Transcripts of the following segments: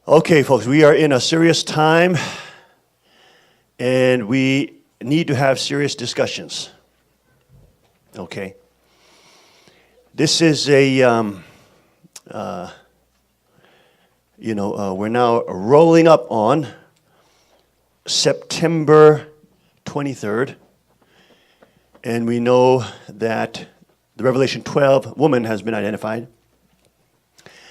Okay, folks, we are in a serious time, and we need to have serious discussions. Okay. This is we're now rolling up on September 23rd, and we know that the Revelation 12 woman has been identified.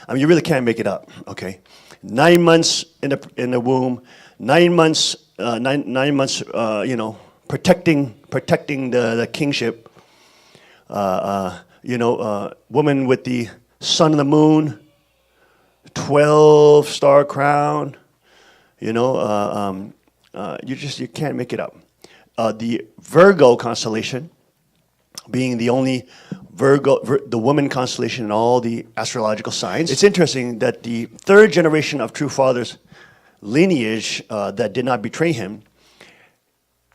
I mean, you really can't make it up, okay? 9 months in the womb, 9 months, protecting the kingship. Woman with the sun and the moon, 12-star crown. You can't make it up. The Virgo constellation, being the only the woman constellation in all the astrological signs. It's interesting that the third generation of True Father's lineage that did not betray him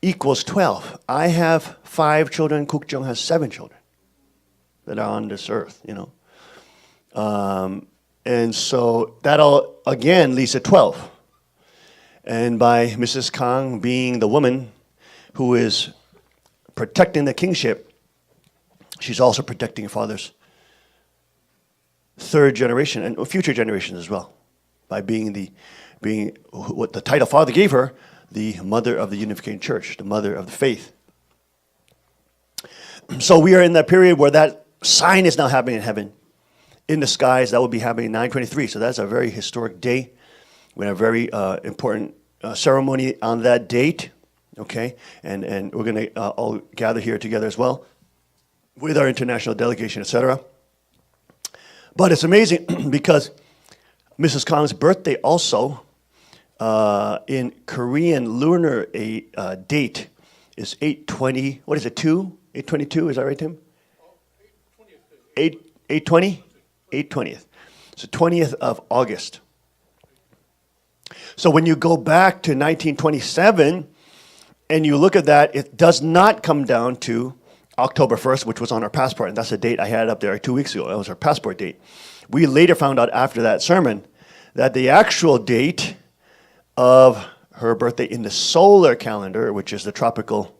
equals 12. I have 5 children. Kuk Jung has 7 children that are on this earth, and so that all, again, leads to 12. And by Mrs. Kang being the woman who is protecting the kingship, she's also protecting her father's third generation and future generations as well, by being what the title Father gave her, the mother of the Unification Church, the mother of the faith. So we are in that period where that sign is now happening in heaven. In the skies, that will be happening 9/23. So that's a very historic day. We have a very important ceremony on that date, okay? And we're going to all gather here together as well with our international delegation, etc. But it's amazing because Mrs. Kang's birthday also in Korean lunar date is 8/20. What is it, 8/22, is that right, Tim? 8/20? 8/20th. So 20th of August. So when you go back to 1927 and you look at that, it does not come down to October 1st, which was on our passport, and that's the date I had up there 2 weeks ago. That was our passport date. We later found out after that sermon that the actual date of her birthday in the solar calendar, which is the tropical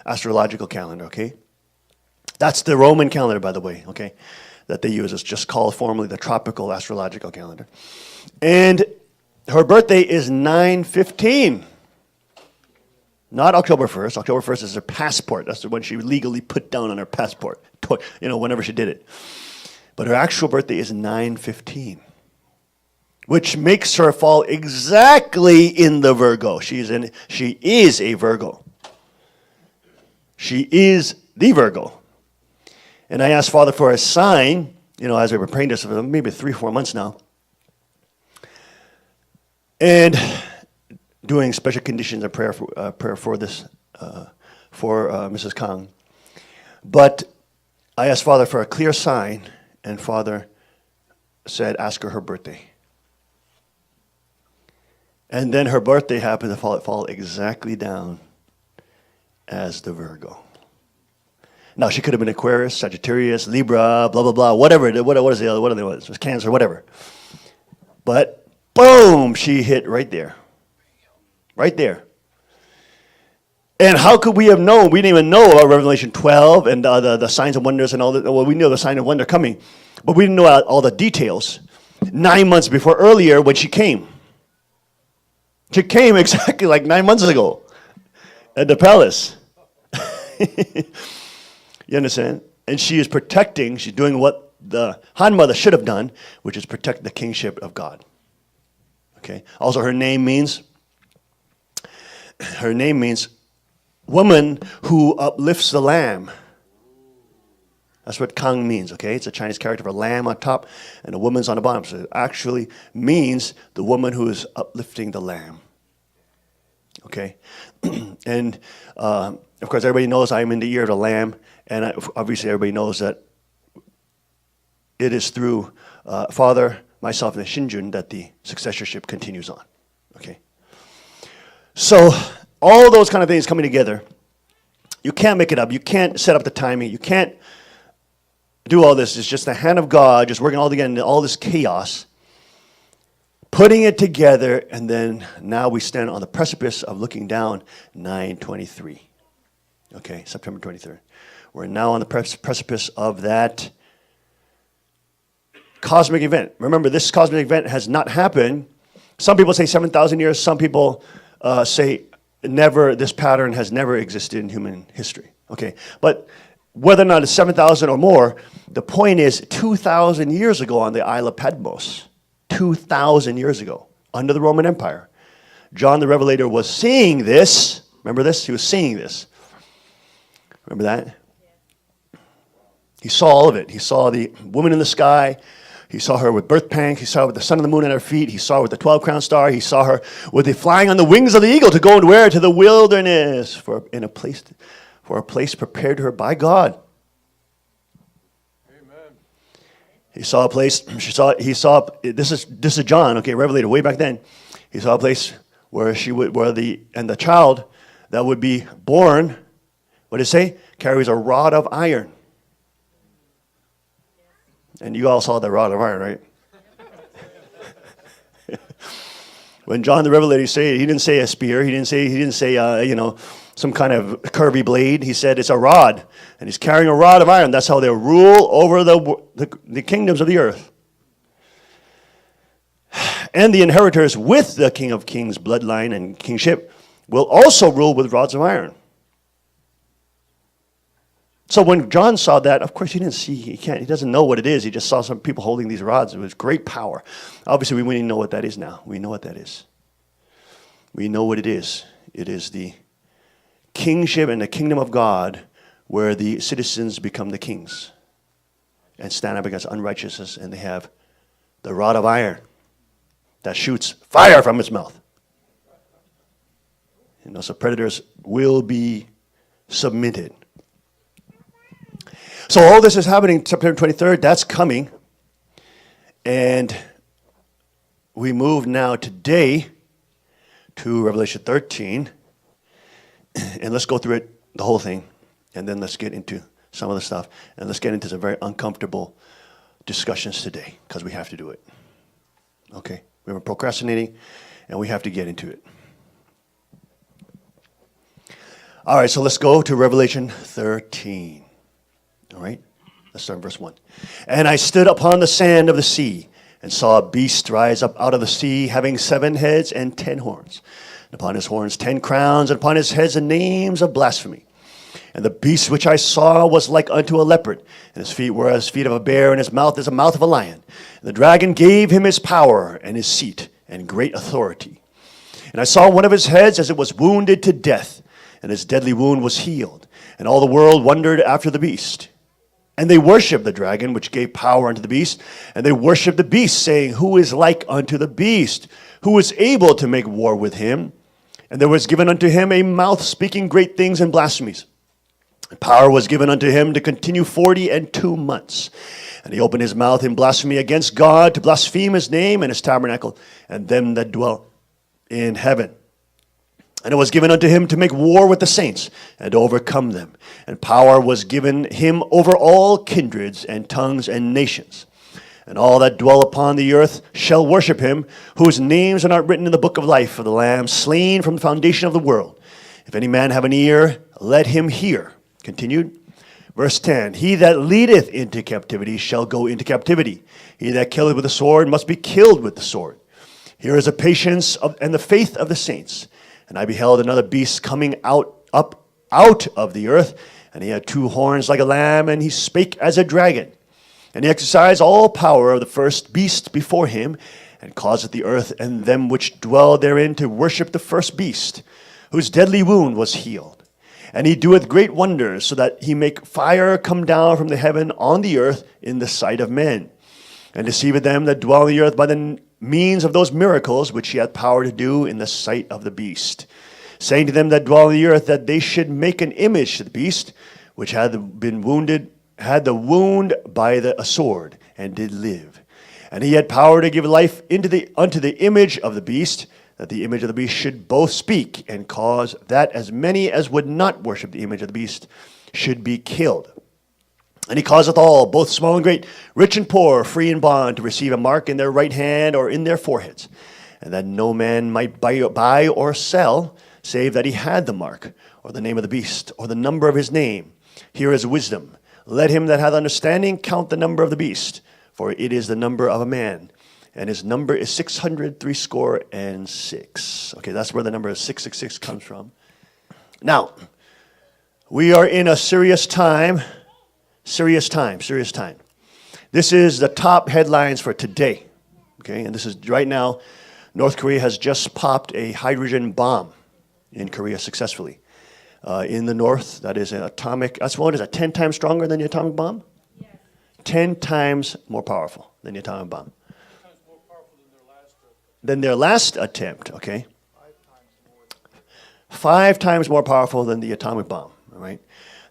astrological calendar, okay? That's the Roman calendar, by the way, okay, that they use. It's just called formally the tropical astrological calendar. And her birthday is 9/15. Not October 1st. October 1st is her passport. That's the one she legally put down on her passport, whenever she did it. But her actual birthday is 9/15, which makes her fall exactly in the Virgo. She is a Virgo. She is the Virgo. And I asked Father for a sign, as we were praying this for maybe 3-4 months now. And doing special conditions of prayer for this, for Mrs. Kang. But I asked Father for a clear sign, and Father said, ask her birthday. And then her birthday happened to fall exactly down as the Virgo. Now, she could have been Aquarius, Sagittarius, Libra, blah, blah, blah, whatever. What is the other? What are they? It was Cancer, whatever. But, boom, she hit right there. Right there. And how could we have known? We didn't even know about Revelation 12 and the signs and wonders and all that. Well, we knew the sign and wonder coming, but we didn't know all the details. 9 months earlier when she came. She came exactly like 9 months ago at the palace. You understand? And she is protecting, she's doing what the Han Mother should have done, which is protect the kingship of God. Okay? Also, her name means woman who uplifts the lamb. That's what Kang means, okay? It's a Chinese character for a lamb on top and a woman's on the bottom. So it actually means the woman who is uplifting the lamb. Okay? And, of course, everybody knows I'm in the ear of the lamb, and obviously everybody knows that it is through Father, myself, and the Shinjun that the successorship continues on. Okay? So all those kind of things coming together, you can't make it up. You can't set up the timing. You can't do all this. It's just the hand of God just working all together in all this chaos. putting it together, and then now we stand on the precipice of looking down 9/23. Okay, September 23rd. We're now on the precipice of that cosmic event. Remember, this cosmic event has not happened. Some people say 7,000 years. Some people say never. This pattern has never existed in human history. Okay, but whether or not it's 7,000 or more, the point is 2,000 years ago on the Isle of Patmos, 2,000 years ago, under the Roman Empire, John the Revelator was seeing this. Remember this? He was seeing this. Remember that? He saw all of it. He saw the woman in the sky. He saw her with birth pangs. He saw her with the sun and the moon at her feet. He saw her with the 12-crown star. He saw her with the flying on the wings of the eagle to go and where? To the wilderness for a place prepared to her by God. Amen. He saw a place. He saw. This is John. Okay, Revelator way back then. He saw a place where the child that would be born. What did it say? Carries a rod of iron. And you all saw the rod of iron, right? When John the Revelator said, he didn't say a spear. He didn't say some kind of curvy blade. He said it's a rod, and he's carrying a rod of iron. That's how they rule over the kingdoms of the earth. And the inheritors with the King of Kings bloodline and kingship will also rule with rods of iron. So when John saw that, of course he doesn't know what it is. He just saw some people holding these rods. It was great power. Obviously we know what that is now. We know what that is. We know what it is. It is the kingship and the kingdom of God where the citizens become the kings and stand up against unrighteousness, and they have the rod of iron that shoots fire from its mouth. So predators will be submitted. So all this is happening September 23rd. That's coming. And we move now today to Revelation 13. And let's go through it, the whole thing. And then let's get into some of the stuff. And let's get into some very uncomfortable discussions today, because we have to do it. Okay? We were procrastinating, and we have to get into it. All right, so let's go to Revelation 13. All right, let's start in verse 1. And I stood upon the sand of the sea, and saw a beast rise up out of the sea, having 7 heads and 10 horns. And upon his horns 10 crowns, and upon his heads the names of blasphemy. And the beast which I saw was like unto a leopard, and his feet were as feet of a bear, and his mouth as the mouth of a lion. And the dragon gave him his power, and his seat, and great authority. And I saw one of his heads as it was wounded to death, and his deadly wound was healed. And all the world wondered after the beast. And they worshipped the dragon, which gave power unto the beast. And they worshipped the beast, saying, Who is like unto the beast? Who is able to make war with him? And there was given unto him a mouth speaking great things and blasphemies. And power was given unto him to continue 42 months. And he opened his mouth in blasphemy against God, to blaspheme his name and his tabernacle, and them that dwell in heaven. And it was given unto him to make war with the saints, and to overcome them. And power was given him over all kindreds and tongues and nations. And all that dwell upon the earth shall worship him, whose names are not written in the book of life of the Lamb, slain from the foundation of the world. If any man have an ear, let him hear. Continued. Verse 10, He that leadeth into captivity shall go into captivity. He that killeth with the sword must be killed with the sword. Here is the patience and the faith of the saints. And I beheld another beast coming up out of the earth, and he had 2 horns like a lamb, and he spake as a dragon. And he exercised all power of the first beast before him, and causeth the earth and them which dwell therein to worship the first beast, whose deadly wound was healed. And he doeth great wonders, so that he make fire come down from the heaven on the earth in the sight of men, and deceiveth them that dwell on the earth by the means of those miracles which he hath power to do in the sight of the beast, saying to them that dwell on the earth that they should make an image to the beast, which had the wound by a sword, and did live. And he had power to give life unto the image of the beast, that the image of the beast should both speak, and cause that as many as would not worship the image of the beast should be killed. And he causeth all, both small and great, rich and poor, free and bond, to receive a mark in their right hand or in their foreheads, and that no man might buy or sell, save that he had the mark, or the name of the beast, or the number of his name. Here is wisdom. Let him that hath understanding count the number of the beast, for it is the number of a man, and his number is 666. Okay, that's where the number 666 comes from. Now, we are in a serious time. Serious time. This is the top headlines for today. Okay, and this is right now, North Korea has just popped a hydrogen bomb in Korea successfully. In the north, that is an atomic, that's what is that, 10 times stronger than the atomic bomb? Yes. 10 times more powerful than the atomic bomb. 10 times more powerful than their last attempt, okay? 5 times more powerful than the atomic bomb, all right?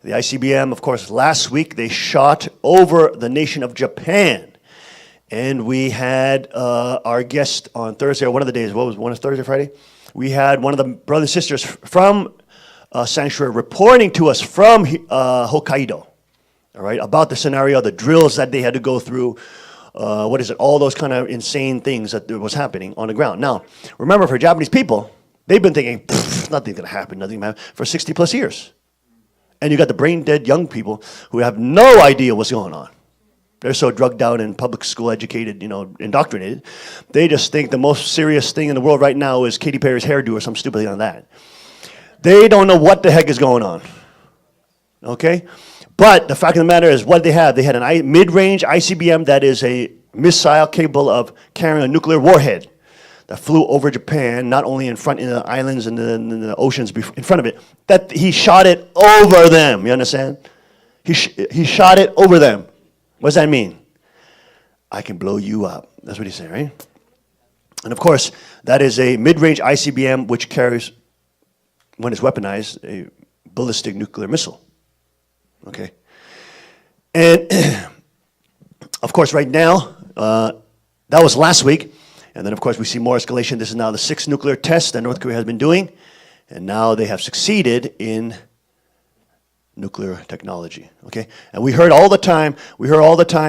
The ICBM, of course, last week they shot over the nation of Japan. And we had our guest on Thursday, or one of the days, what was one of Thursday, Friday? We had one of the brothers and sisters from Sanctuary reporting to us from Hokkaido, all right, about the scenario, the drills that they had to go through, all those kind of insane things that was happening on the ground. Now, remember, for Japanese people, they've been thinking, nothing's going to happen, for 60 plus years. And you got the brain-dead young people who have no idea what's going on. They're so drugged out and public school educated, indoctrinated. They just think the most serious thing in the world right now is Katy Perry's hairdo or some stupid thing like that. They don't know what the heck is going on. Okay? But the fact of the matter is what they had a mid-range ICBM that is a missile capable of carrying a nuclear warhead that flew over Japan, not only in the islands and the oceans in front of it, that he shot it over them. You understand? He shot it over them. What does that mean? I can blow you up. That's what he's saying, right? And of course, that is a mid-range ICBM which carries, when it's weaponized, a ballistic nuclear missile. Okay? And of course, right now, that was last week. And then, of course, we see more escalation. This is now the 6th nuclear test that North Korea has been doing. And now they have succeeded in nuclear technology. Okay? And we heard all the time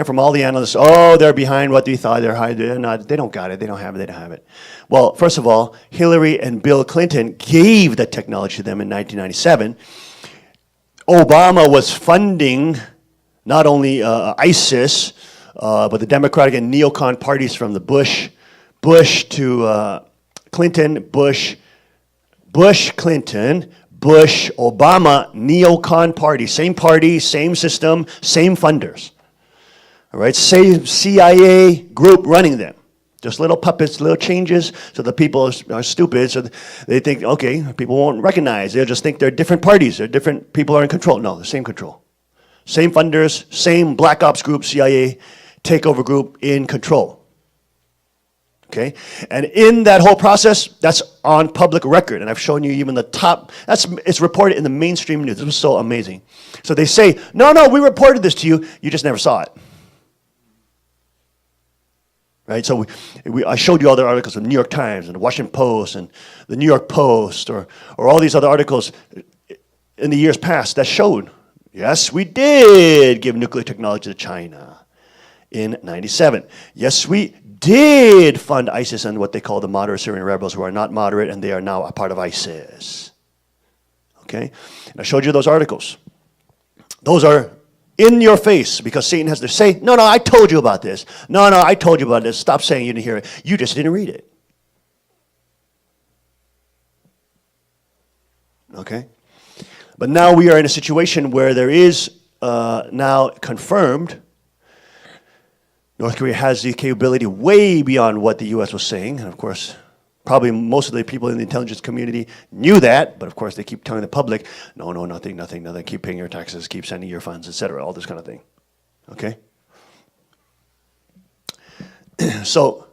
from all the analysts, oh, they're behind what they thought. They're not. They don't got it. They don't have it. Well, first of all, Hillary and Bill Clinton gave the technology to them in 1997. Obama was funding not only ISIS, but the Democratic and neocon parties from the Bush to Clinton, Bush, Clinton, Bush, Obama, neocon party, same system, same funders. All right, same CIA group running them. Just little puppets, little changes, so the people are stupid, so they think, okay, people won't recognize. They'll just think they're different parties, they're different people are in control. No, the same control. Same funders, same black ops group, CIA takeover group in control. Okay, and in that whole process, that's on public record, and I've shown you even the top. It's reported in the mainstream news. This was so amazing. So they say, no, we reported this to you. You just never saw it. Right? So I showed you all the articles in the New York Times and the Washington Post and the New York Post, or all these other articles in the years past that showed, yes, we did give nuclear technology to China in 97. Yes, we did fund ISIS and what they call the moderate Syrian rebels, who are not moderate, and they are now a part of ISIS. Okay? And I showed you those articles. Those are in your face, because Satan has to say, no, I told you about this. No, I told you about this. Stop saying you didn't hear it. You just didn't read it. Okay? But now we are in a situation where there is now confirmed North Korea has the capability way beyond what the U.S. was saying. And of course, probably most of the people in the intelligence community knew that, but of course they keep telling the public, no, nothing, keep paying your taxes, keep sending your funds, etc., all this kind of thing. Okay? So,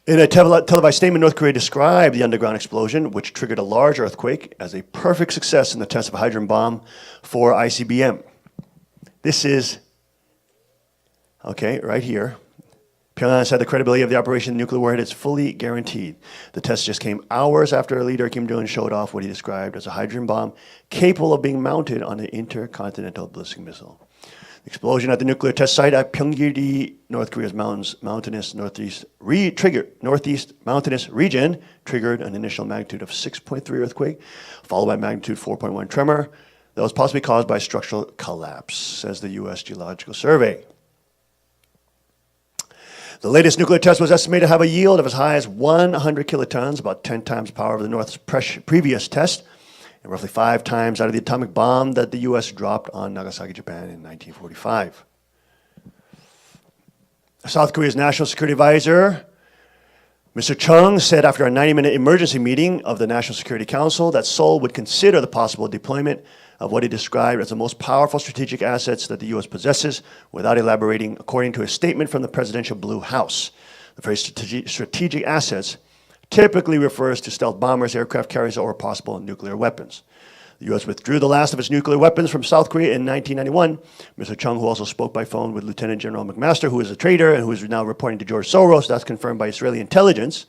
in a televised statement, North Korea described the underground explosion, which triggered a large earthquake, as a perfect success in the test of a hydrogen bomb for ICBM. This is, okay, right here. Pyongyang said the credibility of the Operation Nuclear Warhead is fully guaranteed. The test just came hours after a leader, Kim Jong-un, showed off what he described as a hydrogen bomb capable of being mounted on an intercontinental ballistic missile. The explosion at the nuclear test site at Pyeonggi, North Korea's mountainous northeast mountainous region triggered an initial magnitude of 6.3 earthquake, followed by magnitude 4.1 tremor that was possibly caused by structural collapse, says the U.S. Geological Survey. The latest nuclear test was estimated to have a yield of as high as 100 kilotons, about 10 times the power of the North's previous test, and roughly 5 times out of the atomic bomb that the U.S. dropped on Nagasaki, Japan in 1945. South Korea's National Security Advisor, Mr. Chung, said after a 90-minute emergency meeting of the National Security Council that Seoul would consider the possible deployment of what he described as the most powerful strategic assets that the U.S. possesses, without elaborating, according to a statement from the presidential Blue House. The phrase strategic assets typically refers to stealth bombers, aircraft carriers, or possible nuclear weapons. The U.S. withdrew the last of its nuclear weapons from South Korea in 1991. Mr. Chung, who also spoke by phone with Lieutenant General McMaster, who is a traitor and who is now reporting to George Soros, that's confirmed by Israeli intelligence,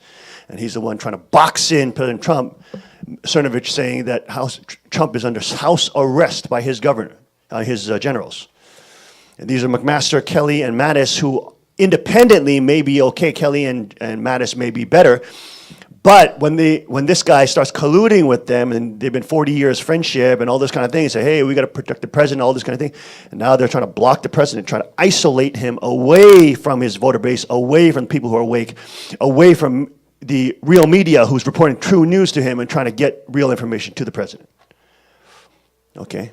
and he's the one trying to box in President Trump, Cernovich saying that Trump is under house arrest by his governor, his generals. And these are McMaster, Kelly, and Mattis, who independently may be okay. Kelly and Mattis may be better. But when this guy starts colluding with them, and they've been 40 years friendship and all this kind of thing, say, hey, we got to protect the president, all this kind of thing. And now they're trying to block the president, trying to isolate him away from his voter base, away from people who are awake, away from the real media who's reporting true news to him and trying to get real information to the president. Okay?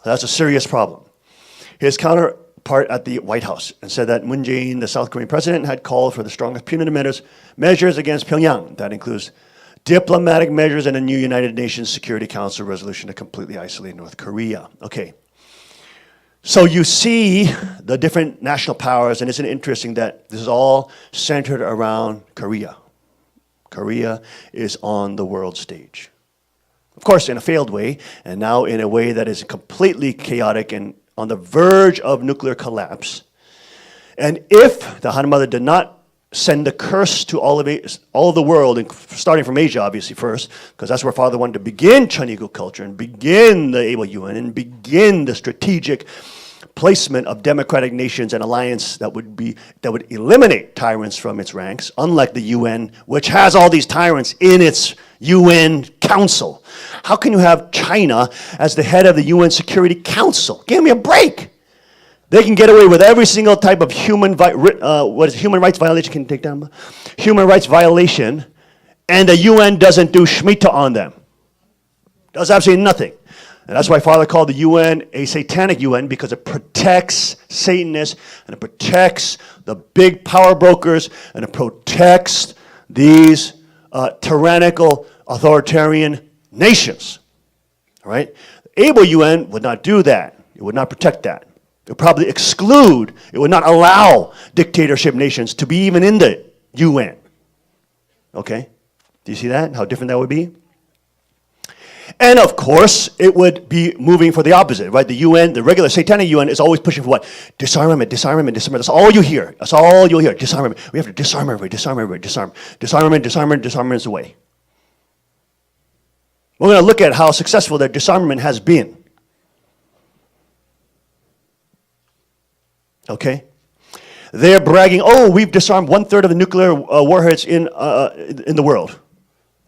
That's a serious problem. His counterpart at the White House and said that Moon Jae-in, the South Korean president, had called for the strongest punitive measures against Pyongyang. That includes diplomatic measures and a new United Nations Security Council resolution to completely isolate North Korea. Okay. So you see the different national powers, and isn't it interesting that this is all centered around Korea. Korea is on the world stage. Of course, in a failed way, and now in a way that is completely chaotic and on the verge of nuclear collapse. And if the Han Mother did not send the curse to all of the world, starting from Asia, obviously, first, because that's where Father wanted to begin Chunigu culture and begin the Able UN and begin the strategic placement of democratic nations and alliance that would eliminate tyrants from its ranks, unlike the UN, which has all these tyrants in its UN Council. How can you have China as the head of the UN Security Council? Give me a break. They can get away with every single type of human rights violation. Can you take down human rights violation, and the UN doesn't do shmita on them. Does absolutely nothing. And that's why Father called the UN a satanic UN, because it protects Satanists and it protects the big power brokers and it protects these tyrannical authoritarian nations. All right? The able UN would not do that. It would not protect that. It would probably exclude, it would not allow dictatorship nations to be even in the UN. Okay? Do you see that? How different that would be? And of course, it would be moving for the opposite, right? The UN, the regular satanic UN, is always pushing for what? Disarmament, disarmament, disarmament. That's all you hear. That's all you'll hear. Disarmament. We have to disarm everybody, disarm everybody, disarm. Disarmament, disarmament, disarmament is the way. We're going to look at how successful their disarmament has been. Okay? They're bragging, oh, we've disarmed 1/3 of the nuclear warheads in the world.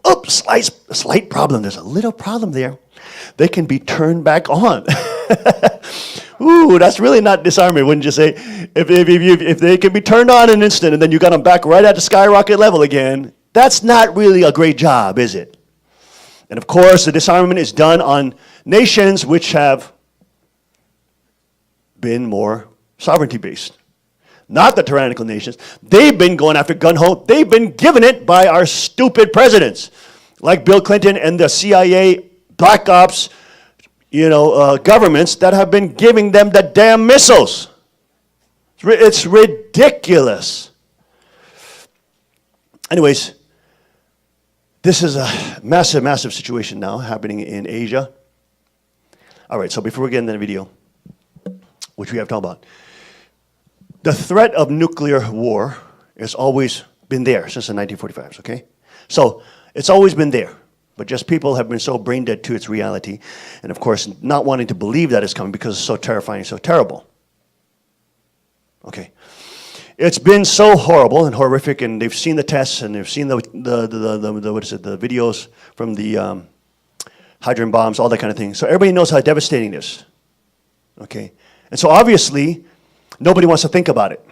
Oops, slight problem. There's a little problem there. They can be turned back on. Ooh, that's really not disarmament, wouldn't you say? If they can be turned on in an instant and then you got them back right at the skyrocket level again, that's not really a great job, is it? And of course, the disarmament is done on nations which have been more sovereignty-based. Not the tyrannical nations. They've been going after gun-ho. They've been given it by our stupid presidents, like Bill Clinton and the CIA, Black Ops, governments that have been giving them the damn missiles. It's ridiculous. Anyways, this is a massive, massive situation now happening in Asia. All right, so before we get into the video, which we have talked about, The threat of nuclear war has always been there since the 1945s, okay? So it's always been there, but just people have been so brain dead to its reality, and of course not wanting to believe that it's coming because it's so terrifying, so terrible. Okay. It's been so horrible and horrific, and they've seen the tests, and they've seen the videos from the hydrogen bombs, all that kind of thing. So everybody knows how devastating it is. Okay? And so obviously, nobody wants to think about it.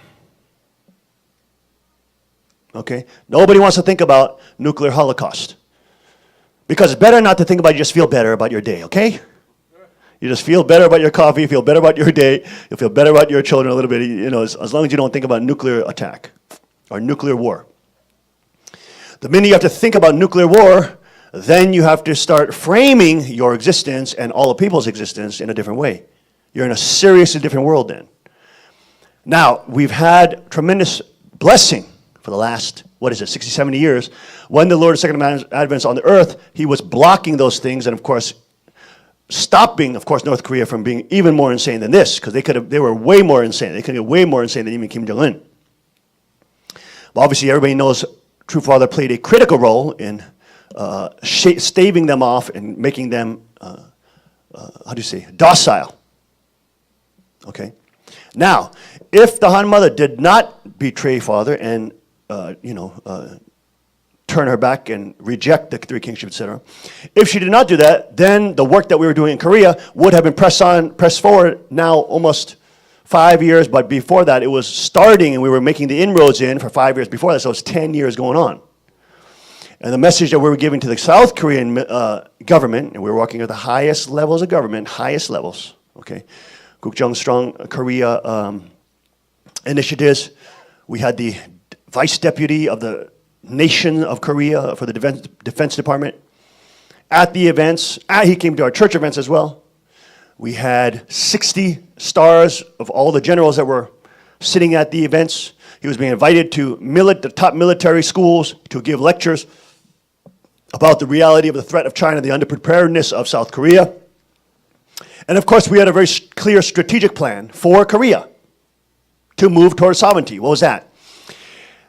Okay? Nobody wants to think about nuclear holocaust. Because it's better not to think about it, you just feel better about your day, okay? You just feel better about your coffee, you feel better about your day, you'll feel better about your children a little bit, you know, as long as you don't think about nuclear attack or nuclear war. The minute you have to think about nuclear war, then you have to start framing your existence and all the people's existence in a different way. You're in a seriously different world then. Now, we've had tremendous blessing for the last, 60, 70 years. When the Lord's second advent on the earth, he was blocking those things and, of course, stopping, of course, North Korea from being even more insane than this, because they were way more insane. They could get way more insane than even Kim Jong-un. But obviously, everybody knows True Father played a critical role in staving them off and making them, docile. Okay? Now, if the Han Mother did not betray Father and, turn her back and reject the three kingship, etc. If she did not do that, then the work that we were doing in Korea would have been pressed forward now almost 5 years, but before that it was starting and we were making the inroads in for 5 years before that, so it's 10 years going on. And the message that we were giving to the South Korean government, and we were working at the highest levels of government, okay, Gukjeong Strong Korea initiatives. We had the vice deputy of the nation of Korea for the Defense Department at the events. He came to our church events as well. We had 60 stars of all the generals that were sitting at the events. He was being invited to the top military schools to give lectures about the reality of the threat of China, the underpreparedness of South Korea. And of course, we had a very clear strategic plan for Korea to move towards sovereignty. What was that?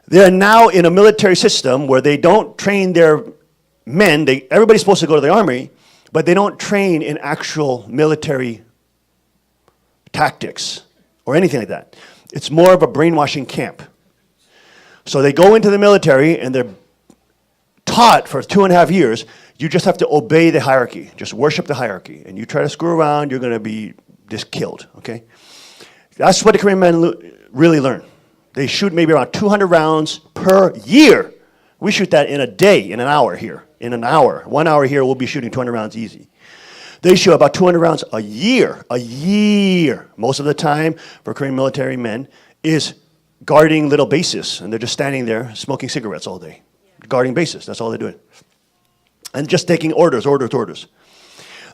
They're now in a military system where they don't train their men. Everybody's supposed to go to the army, but they don't train in actual military tactics or anything like that. It's more of a brainwashing camp. So they go into the military and they're taught for 2.5 years, you just have to obey the hierarchy, just worship the hierarchy. And you try to screw around, you're going to be just killed, okay? That's what the Korean men really learn. They shoot maybe around 200 rounds per year. We shoot that in a day, in an hour here. In an hour. 1 hour here, we'll be shooting 200 rounds easy. They shoot about 200 rounds a year. A year. Most of the time for Korean military men is guarding little bases. And they're just standing there smoking cigarettes all day. Guarding bases. That's all they're doing. And just taking orders.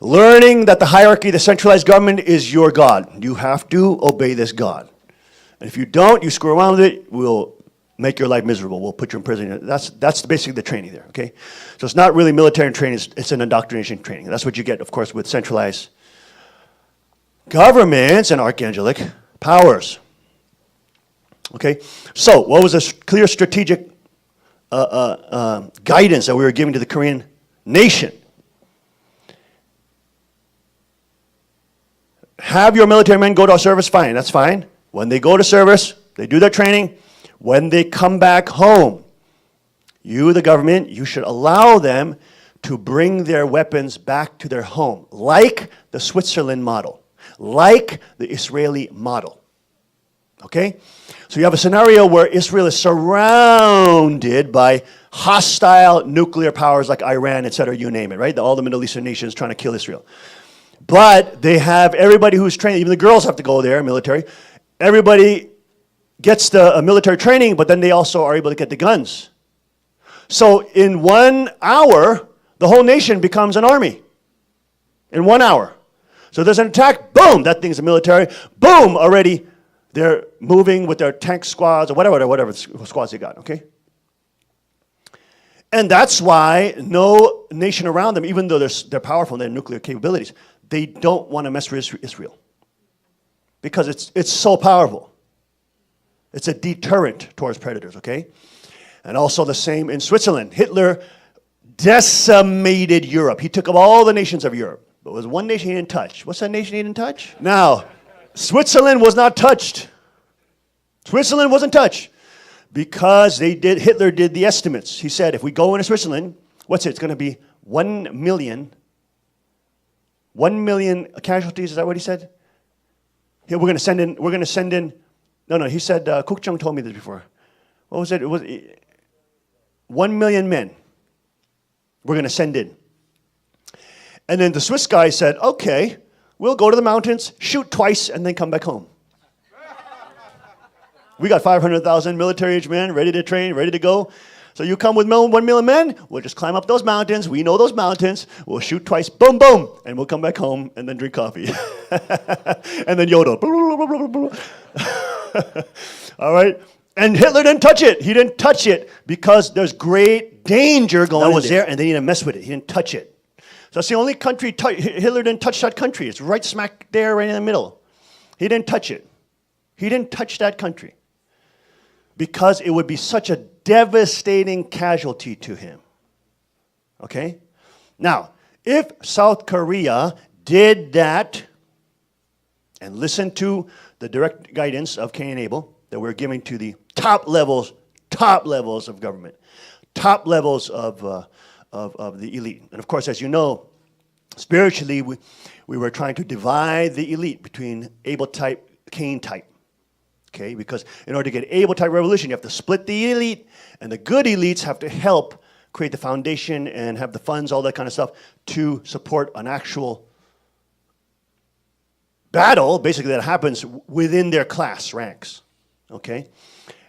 Learning that the hierarchy, the centralized government is your God. You have to obey this God. And if you don't, you screw around with it, we'll make your life miserable. We'll put you in prison. That's basically the training there, okay? So it's not really military training, it's an indoctrination training. That's what you get, of course, with centralized governments and archangelic powers. Okay? So, what was a clear strategic guidance that we were giving to the Korean nation? Have your military men go to our service? Fine, that's fine. When they go to service, they do their training. When they come back home, you, the government, you should allow them to bring their weapons back to their home, like the Switzerland model, like the Israeli model. Okay? So you have a scenario where Israel is surrounded by hostile nuclear powers like Iran, etc., you name it, right? All the Middle Eastern nations trying to kill Israel. But they have everybody who's trained, even the girls have to go there, military. Everybody gets the military training, but then they also are able to get the guns. So in 1 hour, the whole nation becomes an army. In 1 hour. So there's an attack, boom, that thing's a military. Boom, already they're moving with their tank squads or whatever squads they got, okay? And that's why no nation around them, even though they're powerful in their nuclear capabilities, they don't want to mess with Israel. Because it's so powerful. It's a deterrent towards predators, okay? And also the same in Switzerland. Hitler decimated Europe. He took up all the nations of Europe. But there was one nation he didn't touch. What's that nation he didn't touch? Now, Switzerland was not touched. Switzerland wasn't touched because Hitler did the estimates. He said, if we go into Switzerland, what's it? It's going to be 1 million casualties. Is that what he said? Here, we're going to send in. No, he said, Kuk Chung told me this before. What was it? It was 1 million men we're going to send in. And then the Swiss guy said, okay, we'll go to the mountains, shoot twice, and then come back home. We got 500,000 military-age men ready to train, ready to go. So you come with 1 million men, we'll just climb up those mountains. We know those mountains. We'll shoot twice, boom, boom, and we'll come back home and then drink coffee. And then yodel. All right? And Hitler didn't touch it. He didn't touch it because there's great danger going on there, and they didn't mess with it. He didn't touch it. So that's the only country, Hitler didn't touch that country. It's right smack there, right in the middle. He didn't touch it. He didn't touch that country because it would be such a devastating casualty to him. Okay? Now, if South Korea did that and listened to the direct guidance of Cain and Abel that we're giving to the top levels of government, top levels of the elite. And of course, as you know, spiritually, we were trying to divide the elite between Abel type, Cain type. Okay, because in order to get Abel type revolution, you have to split the elite, and the good elites have to help create the foundation and have the funds, all that kind of stuff, to support an actual battle, basically, that happens within their class ranks. Okay?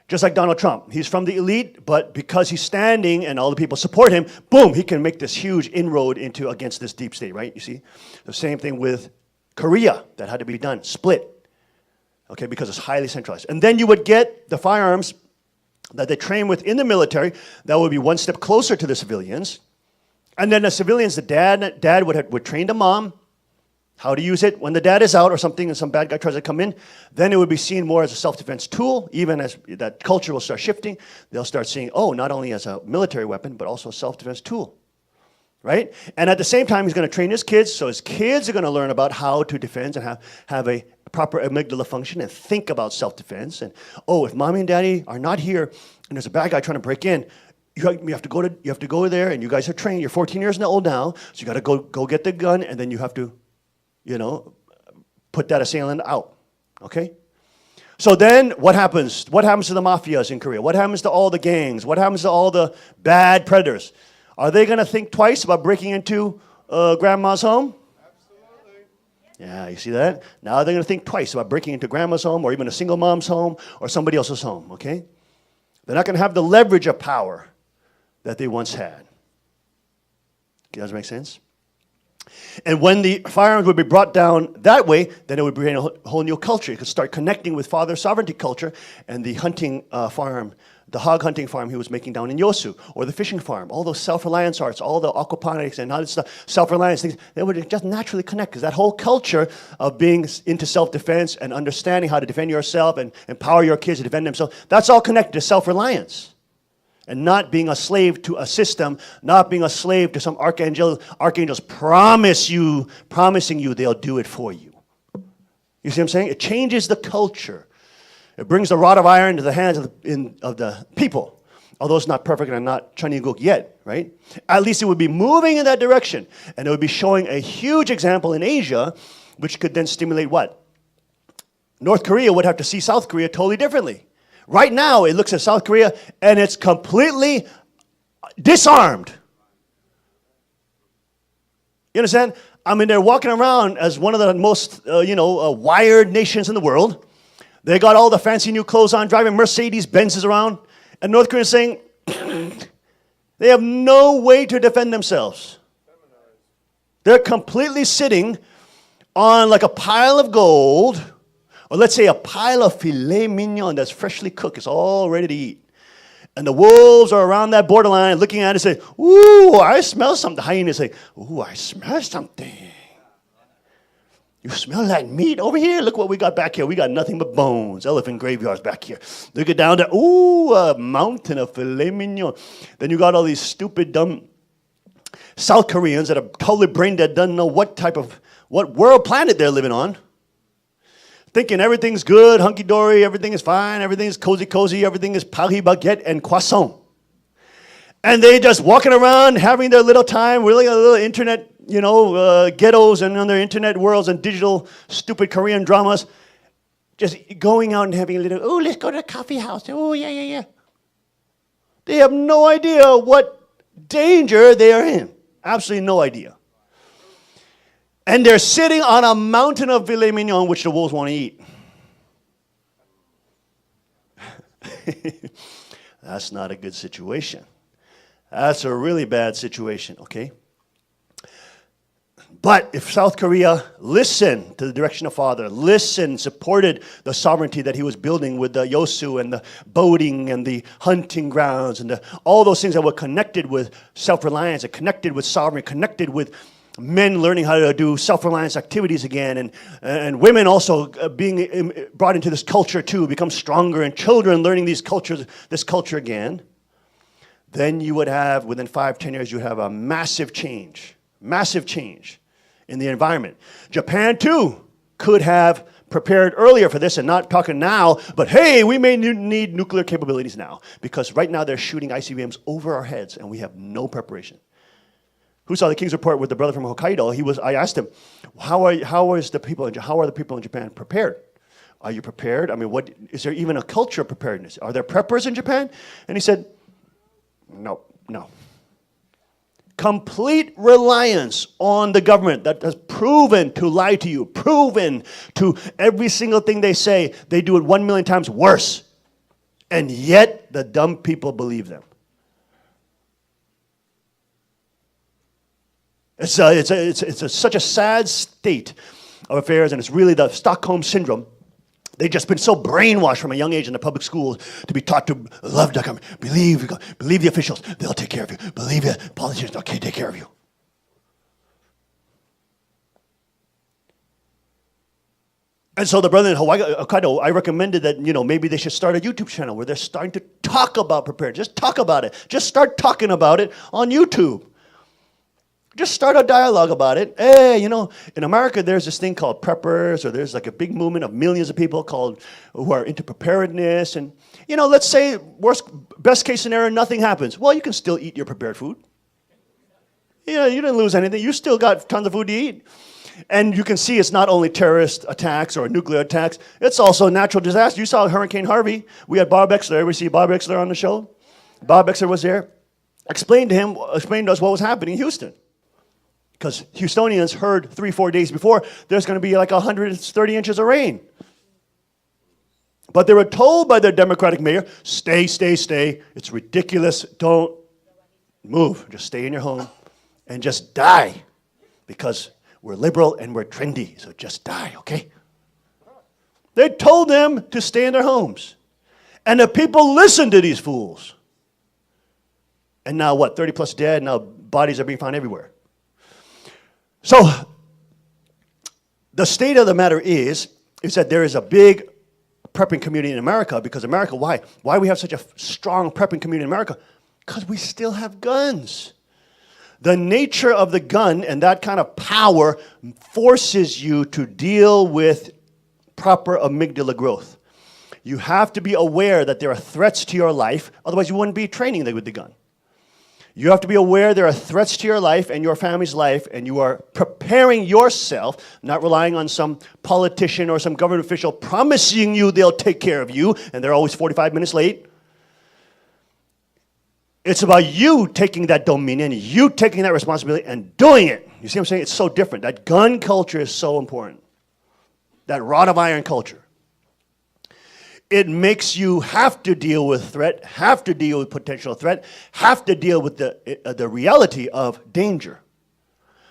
Just like Donald Trump. He's from the elite, but because he's standing and all the people support him, boom, he can make this huge inroad against this deep state, right? You see? The same thing with Korea. That had to be done. Split. Okay, because it's highly centralized. And then you would get the firearms that they train with in the military that would be one step closer to the civilians. And then the civilians, the dad would train the mom how to use it when the dad is out or something and some bad guy tries to come in. Then it would be seen more as a self-defense tool. Even as that culture will start shifting, they'll start seeing, oh, not only as a military weapon, but also a self-defense tool. Right? And at the same time, he's going to train his kids, so his kids are going to learn about how to defend and have a proper amygdala function and think about self-defense. And, oh, if mommy and daddy are not here and there's a bad guy trying to break in, you have to go there, and you guys are trained. You're 14 years old now, so you got to go get the gun, and then you have to, put that assailant out. Okay? So then what happens? What happens to the mafias in Korea? What happens to all the gangs? What happens to all the bad predators? Are they going to think twice about breaking into grandma's home? Absolutely. Yeah, you see that? Now they're going to think twice about breaking into grandma's home or even a single mom's home or somebody else's home, okay? They're not going to have the leverage of power that they once had. Does that make sense? And when the firearms would be brought down that way, then it would bring a whole new culture. You could start connecting with father sovereignty culture and the hunting farm, the hog hunting farm he was making down in Yosu, or the fishing farm, all those self-reliance arts, all the aquaponics and all this stuff, self-reliance things, they would just naturally connect, because that whole culture of being into self-defense and understanding how to defend yourself and empower your kids to defend themselves, that's all connected to self-reliance. And not being a slave to a system, not being a slave to some archangels promising you they'll do it for you. You see what I'm saying? It changes the culture. It brings the rod of iron to the hands of the people. Although it's not perfect and not Chaniguk yet, right? At least it would be moving in that direction. And it would be showing a huge example in Asia, which could then stimulate what? North Korea would have to see South Korea totally differently. Right now, it looks at South Korea, and it's completely disarmed. You understand? I mean, they're walking around as one of the most, wired nations in the world. They got all the fancy new clothes on, driving Mercedes-Benzes around. And North Korea is saying they have no way to defend themselves. They're completely sitting on like a pile of gold, or let's say a pile of filet mignon that's freshly cooked. It's all ready to eat. And the wolves are around that borderline looking at it and say, ooh, I smell something. The hyenas say, ooh, I smell something. You smell that meat over here? Look what we got back here. We got nothing but bones. Elephant graveyards back here. Look it down there. Ooh, a mountain of filet mignon. Then you got all these stupid, dumb South Koreans that are totally brain dead, doesn't know what world planet they're living on. Thinking everything's good, hunky-dory, everything is fine, everything is cozy, everything is Paris baguette and croissant. And they just walking around, having their little time, really a little internet, ghettos and on their internet worlds and digital stupid Korean dramas. Just going out and having a little, let's go to the coffee house. Oh, yeah. They have no idea what danger they are in. Absolutely no idea. And they're sitting on a mountain of filet mignon, which the wolves want to eat. That's not a good situation. That's a really bad situation, okay? But if South Korea listened to the direction of Father, supported the sovereignty that he was building with the Yosu and the boating and the hunting grounds and all those things that were connected with self-reliance and connected with sovereignty, connected with men learning how to do self-reliance activities again, and women also being brought into this culture too, become stronger, and children learning this culture again, then you would have, within 5-10 years, you have a massive change in the environment. Japan too could have prepared earlier for this and not talking now, but hey, we may need nuclear capabilities now, because right now they're shooting ICBMs over our heads and we have no preparation. Who saw the King's Report with the brother from Hokkaido? I asked him, how are the people in Japan prepared? Are you prepared? I mean, is there even a culture of preparedness? Are there preppers in Japan? And he said, no. Complete reliance on the government that has proven to lie to you, proven to every single thing they say, they do it 1 million times worse. And yet the dumb people believe them. It's such a sad state of affairs, and it's really the Stockholm Syndrome. They've just been so brainwashed from a young age in the public schools to be taught to love the government, believe the officials, they'll take care of you. Believe the politicians, they'll take care of you. And so the brother in Hokkaido, I recommended that, maybe they should start a YouTube channel where they're starting to talk about preparedness. Just talk about it. Just start talking about it on YouTube. Just start a dialogue about it. Hey, in America, there's this thing called preppers, or there's like a big movement of millions of people who are into preparedness. And, let's say best case scenario, nothing happens. Well, you can still eat your prepared food. Yeah, you didn't lose anything. You still got tons of food to eat. And you can see it's not only terrorist attacks or nuclear attacks. It's also natural disaster. You saw Hurricane Harvey. We had Bob Exler. We see Bob Exler on the show. Bob Exler was there. Explained to us what was happening in Houston. Because Houstonians heard 3-4 days before, there's going to be like 130 inches of rain. But they were told by their Democratic mayor, stay. It's ridiculous. Don't move. Just stay in your home and just die. Because we're liberal and we're trendy, so just die, okay? They told them to stay in their homes. And the people listened to these fools. And now what, 30 plus dead, now bodies are being found everywhere. So, the state of the matter is that there is a big prepping community in America, because America, why? Why we have such a strong prepping community in America? Because we still have guns. The nature of the gun and that kind of power forces you to deal with proper amygdala growth. You have to be aware that there are threats to your life, otherwise you wouldn't be training with the gun. You have to be aware there are threats to your life and your family's life, and you are preparing yourself, not relying on some politician or some government official promising you they'll take care of you, and they're always 45 minutes late. It's about you taking that dominion, you taking that responsibility and doing it. You see what I'm saying? It's so different. That gun culture is so important. That rod of iron culture. It makes you have to deal with threat, have to deal with potential threat, have to deal with the reality of danger.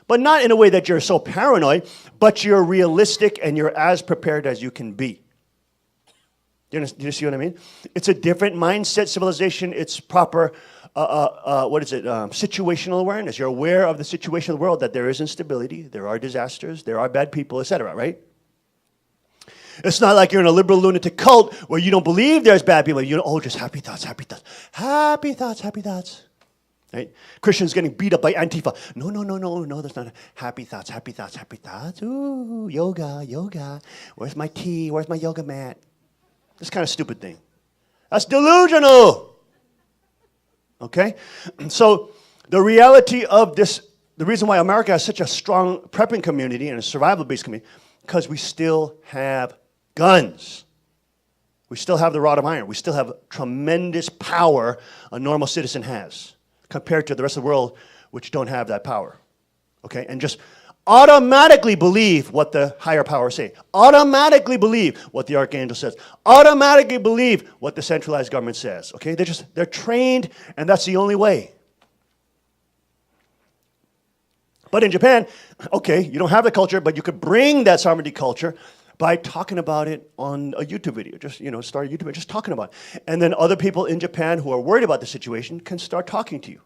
But not in a way that you're so paranoid, but you're realistic and you're as prepared as you can be. Do you see what I mean? It's a different mindset, civilization. It's proper situational awareness. You're aware of the situation of the world, that there is instability, there are disasters, there are bad people, etc., right? It's not like you're in a liberal lunatic cult where you don't believe there's bad people. You know, oh, just happy thoughts, happy thoughts. Happy thoughts, happy thoughts. Right? Christians getting beat up by Antifa. No, that's not happy thoughts, happy thoughts, happy thoughts. Ooh, yoga. Where's my tea? Where's my yoga mat? This kind of stupid thing. That's delusional. Okay? So the reality of this, the reason why America has such a strong prepping community and a survival-based community, because we still have guns. We still have the rod of iron. We still have tremendous power a normal citizen has compared to the rest of the world, which don't have that power. Okay? And just automatically believe what the higher powers say. Automatically believe what the archangel says. Automatically believe what the centralized government says. Okay? They're trained, and that's the only way. But in Japan, okay, you don't have the culture, but you could bring that sovereignty culture by talking about it on a YouTube video. Just, start a YouTube video, just talking about it. And then other people in Japan who are worried about the situation can start talking to you.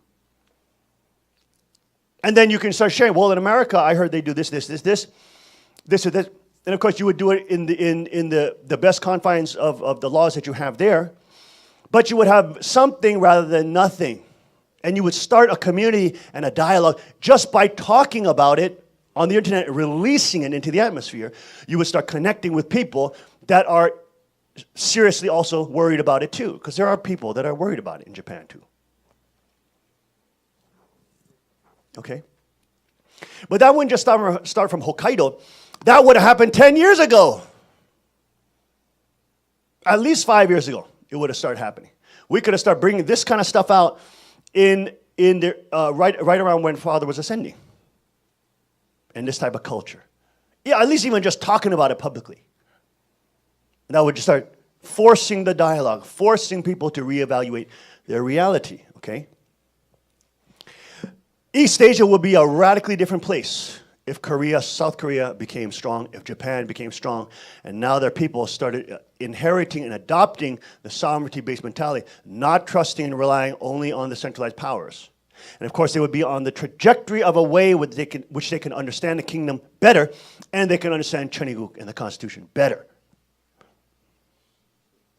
And then you can start sharing, well, in America, I heard they do this or this. And of course, you would do it in the best confines of the laws that you have there. But you would have something rather than nothing. And you would start a community and a dialogue just by talking about it on the internet, releasing it into the atmosphere. You would start connecting with people that are seriously also worried about it too. Because there are people that are worried about it in Japan too. Okay? But that wouldn't just start from Hokkaido. That would have happened 10 years ago. At least 5 years ago, it would have started happening. We could have started bringing this kind of stuff out right around when Father was ascending. And this type of culture. Yeah, at least even just talking about it publicly. And that would just start forcing the dialogue, forcing people to reevaluate their reality, okay? East Asia would be a radically different place if South Korea became strong, if Japan became strong, and now their people started inheriting and adopting the sovereignty-based mentality, not trusting and relying only on the centralized powers. And of course, they would be on the trajectory of a way which they can understand the kingdom better, and they can understand Cheongguk and the Constitution better.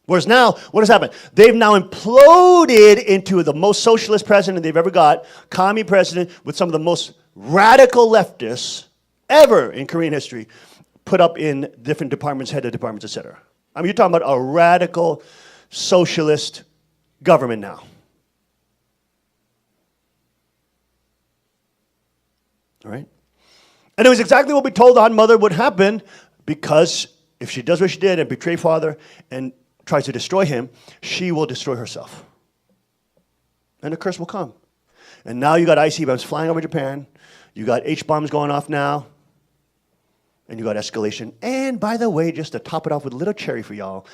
Whereas now, what has happened? They've now imploded into the most socialist president they've ever got, commie president with some of the most radical leftists ever in Korean history, put up in different departments, head of departments, etc. I mean, you're talking about a radical socialist government now. All right? And it was exactly what we told Aunt Mother would happen, because if she does what she did and betray Father and tries to destroy him, she will destroy herself. And the curse will come. And now you got IC bombs flying over Japan. You got H bombs going off now. And you got escalation. And by the way, just to top it off with a little cherry for y'all,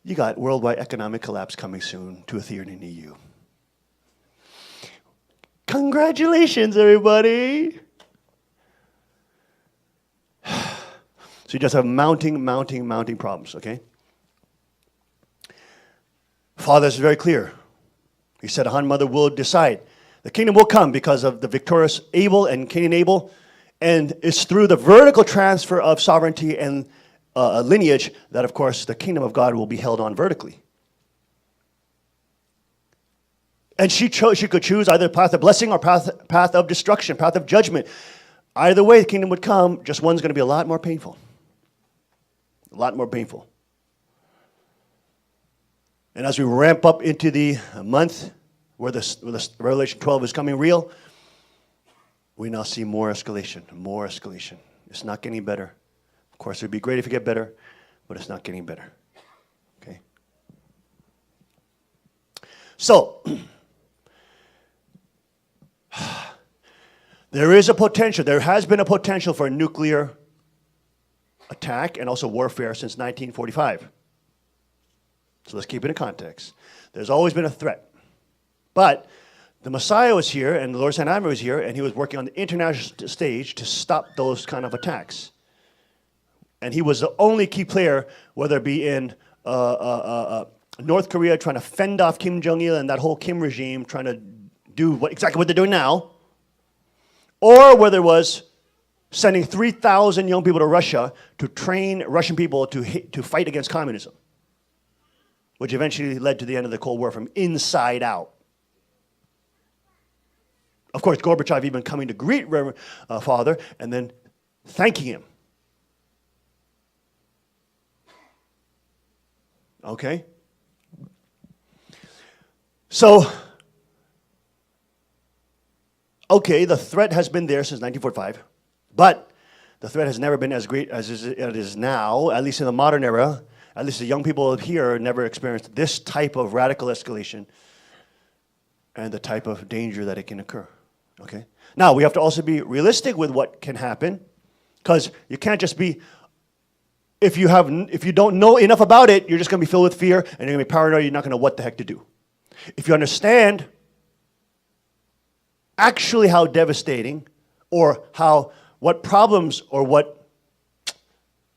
you got worldwide economic collapse coming soon to a theater in the EU. Congratulations, everybody. So you just have mounting problems, okay? Father is very clear. He said, Han Mother will decide. The kingdom will come because of the victorious Abel and Cain Abel, and it's through the vertical transfer of sovereignty and lineage that, of course, the kingdom of God will be held on vertically. And she could choose either path of blessing or path of destruction, path of judgment. Either way, the kingdom would come, just one's going to be a lot more painful. A lot more painful. And as we ramp up into the month where the Revelation 12 is coming real, we now see more escalation, more escalation. It's not getting better. Of course, it would be great if it get better, but it's not getting better. Okay? So, there is a potential, there has been a potential for a nuclear attack and also warfare since 1945. So let's keep it in context. There's always been a threat. But the Messiah was here, and the Lord Saint Admiral was here, and he was working on the international stage to stop those kind of attacks. And he was the only key player, whether it be in North Korea trying to fend off Kim Jong-il and that whole Kim regime, trying to do exactly what they're doing now, or whether it was sending 3,000 young people to Russia to train Russian people to fight against communism, which eventually led to the end of the Cold War from inside out. Of course, Gorbachev even coming to greet Reverend Father and then thanking him. Okay? So, okay, the threat has been there since 1945, but the threat has never been as great as it is now, at least in the modern era. At least the young people here never experienced this type of radical escalation and the type of danger that it can occur. Okay? Now, we have to also be realistic with what can happen, because you can't just be, if you don't know enough about it, you're just going to be filled with fear, and you're going to be paranoid, you're not going to know what the heck to do. If you understand actually how devastating, or what problems, or what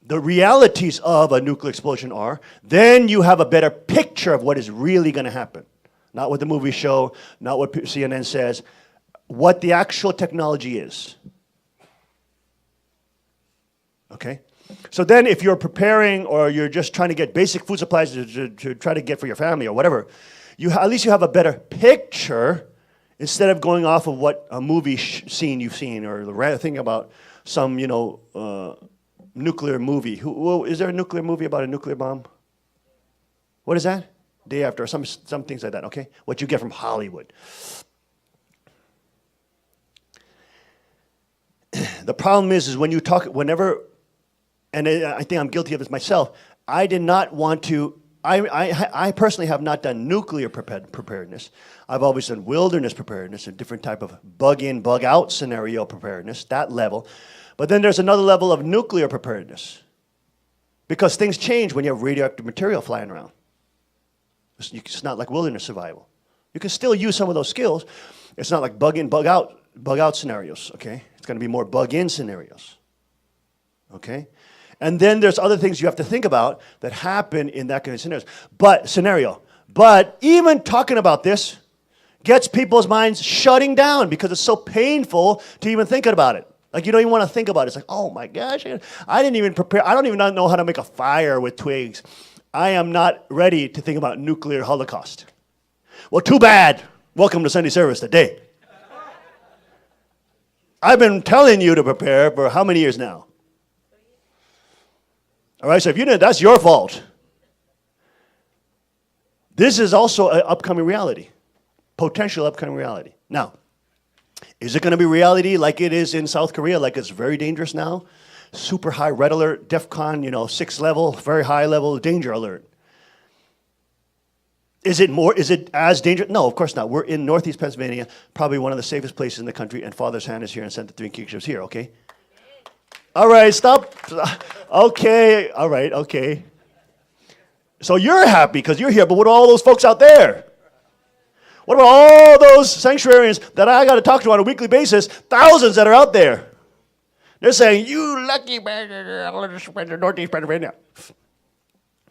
the realities of a nuclear explosion are, then you have a better picture of what is really going to happen. Not what the movies show, not what CNN says, what the actual technology is. Okay? So then if you're preparing, or you're just trying to get basic food supplies to try to get for your family or whatever, at least you have a better picture instead of going off of what a movie scene you've seen, or the thing about some, nuclear movie. Is there a nuclear movie about a nuclear bomb? What is that? Day After, or some things like that, okay? What you get from Hollywood. The problem is when you talk, whenever, and I think I'm guilty of this myself, I did not want to, I personally have not done nuclear preparedness. I've always done wilderness preparedness, a different type of bug-in, bug-out scenario preparedness, that level. But then there's another level of nuclear preparedness, because things change when you have radioactive material flying around. It's not like wilderness survival. You can still use some of those skills. It's not like bug-in, bug-out scenarios, okay? It's going to be more bug-in scenarios, okay? And then there's other things you have to think about that happen in that kind of scenario. But even talking about this gets people's minds shutting down, because it's so painful to even think about it. Like, you don't even want to think about it. It's like, oh my gosh, I didn't even prepare. I don't even know how to make a fire with twigs. I am not ready to think about nuclear holocaust. Well, too bad. Welcome to Sunday service today. I've been telling you to prepare for how many years now? All right, so if you didn't, that's your fault. This is also an upcoming reality, potential upcoming reality. Now, is it going to be reality like it is in South Korea, like it's very dangerous now? Super high red alert, DEFCON, 6 level, very high level, danger alert. Is it as dangerous? No, of course not. We're in Northeast Pennsylvania, probably one of the safest places in the country, and Father's hand is here and sent the 3 kingdoms here, okay? All right, stop. Okay, all right, okay. So you're happy because you're here, but what about all those folks out there? What about all those sanctuarians that I got to talk to on a weekly basis, thousands that are out there? They're saying, you lucky man, Northeast Pennsylvania.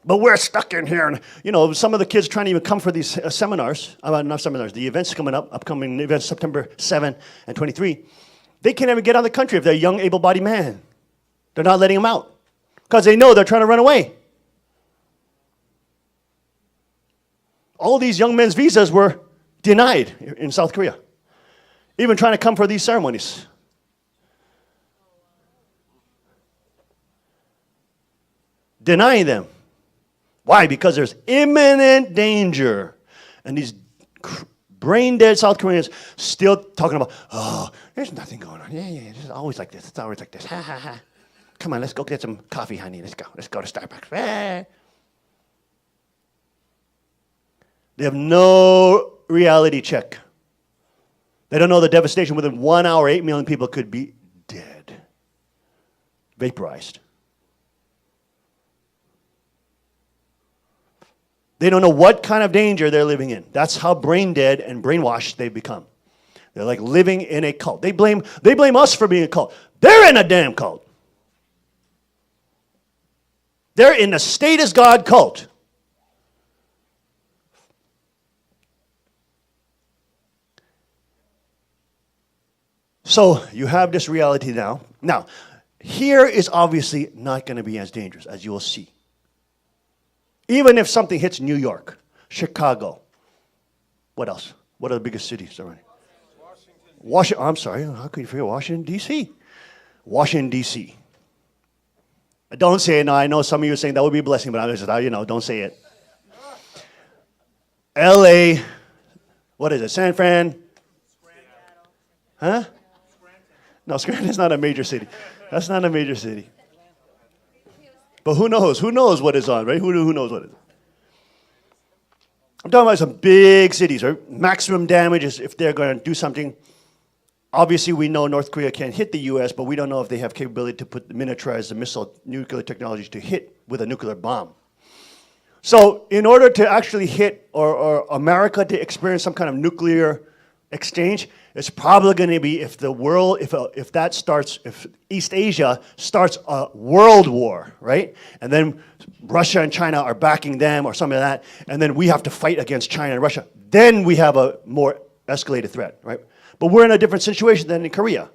But we're stuck in here. And, some of the kids trying to even come for these seminars, not seminars, the events coming up, upcoming events, September 7 and 23, they can't even get out of the country if they're a young, able-bodied man. They're not letting them out because they know they're trying to run away. All these young men's visas were denied in South Korea, even trying to come for these ceremonies. Denying them. Why? Because there's imminent danger. And these brain-dead South Koreans still talking about, oh, there's nothing going on. Yeah, it's always like this. It's always like this. Ha, ha, ha. Come on, let's go get some coffee, honey. Let's go. Let's go to Starbucks. Ah. They have no reality check. They don't know the devastation. Within 1 hour, 8 million people could be dead, vaporized. They don't know what kind of danger they're living in. That's how brain dead and brainwashed they've become. They're like living in a cult. They blame us for being a cult. They're in a damn cult. They're in a status God cult. So you have this reality now. Now, here is obviously not going to be as dangerous as you will see. Even if something hits New York, Chicago, what else? What are the biggest cities already? Washington. I'm sorry, how could you forget Washington, D.C.? Washington, D.C. Don't say it now. I know some of you are saying that would be a blessing, but I'm just, don't say it. L.A., what is it, San Fran? Huh? No, Scranton's not a major city. That's not a major city. But who knows? Who knows what is on, right? Who knows what is on? I'm talking about some big cities, right? Maximum damage is if they're going to do something. Obviously, we know North Korea can't hit the U.S., but we don't know if they have capability to miniaturize the missile nuclear technology to hit with a nuclear bomb. So in order to actually hit or America to experience some kind of nuclear exchange, it's probably going to be if the world, if East Asia starts a world war, right? And then Russia and China are backing them or something like that, and then we have to fight against China and Russia. Then we have a more escalated threat, right? But we're in a different situation than in Korea.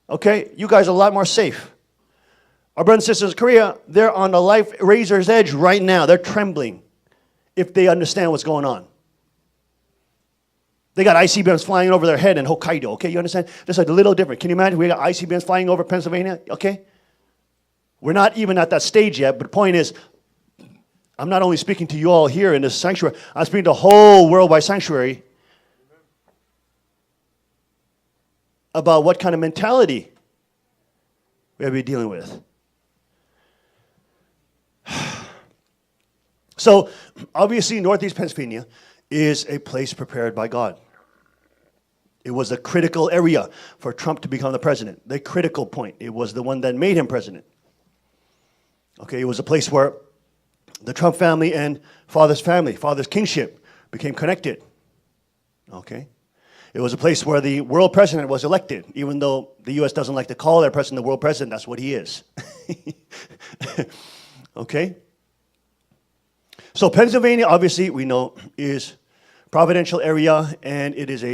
Okay? You guys are a lot more safe. Our brothers and sisters in Korea, they're on the life razor's edge right now. They're trembling if they understand what's going on. They got ICBMs flying over their head in Hokkaido, okay? You understand? Just a little different. Can you imagine we got ICBMs flying over Pennsylvania, okay? We're not even at that stage yet, but the point is, I'm not only speaking to you all here in this sanctuary, I'm speaking to the whole worldwide sanctuary about what kind of mentality we'll be dealing with. So, obviously, Northeast Pennsylvania is a place prepared by God. It was a critical area for Trump to become the president, the critical point. It was the one that made him president. Okay, it was a place where the Trump family and father's kingship became connected. Okay? It was a place where the world president was elected, even though the U.S. doesn't like to call their president the world president, that's what he is. Okay? So Pennsylvania, obviously, we know, is a providential area, and it is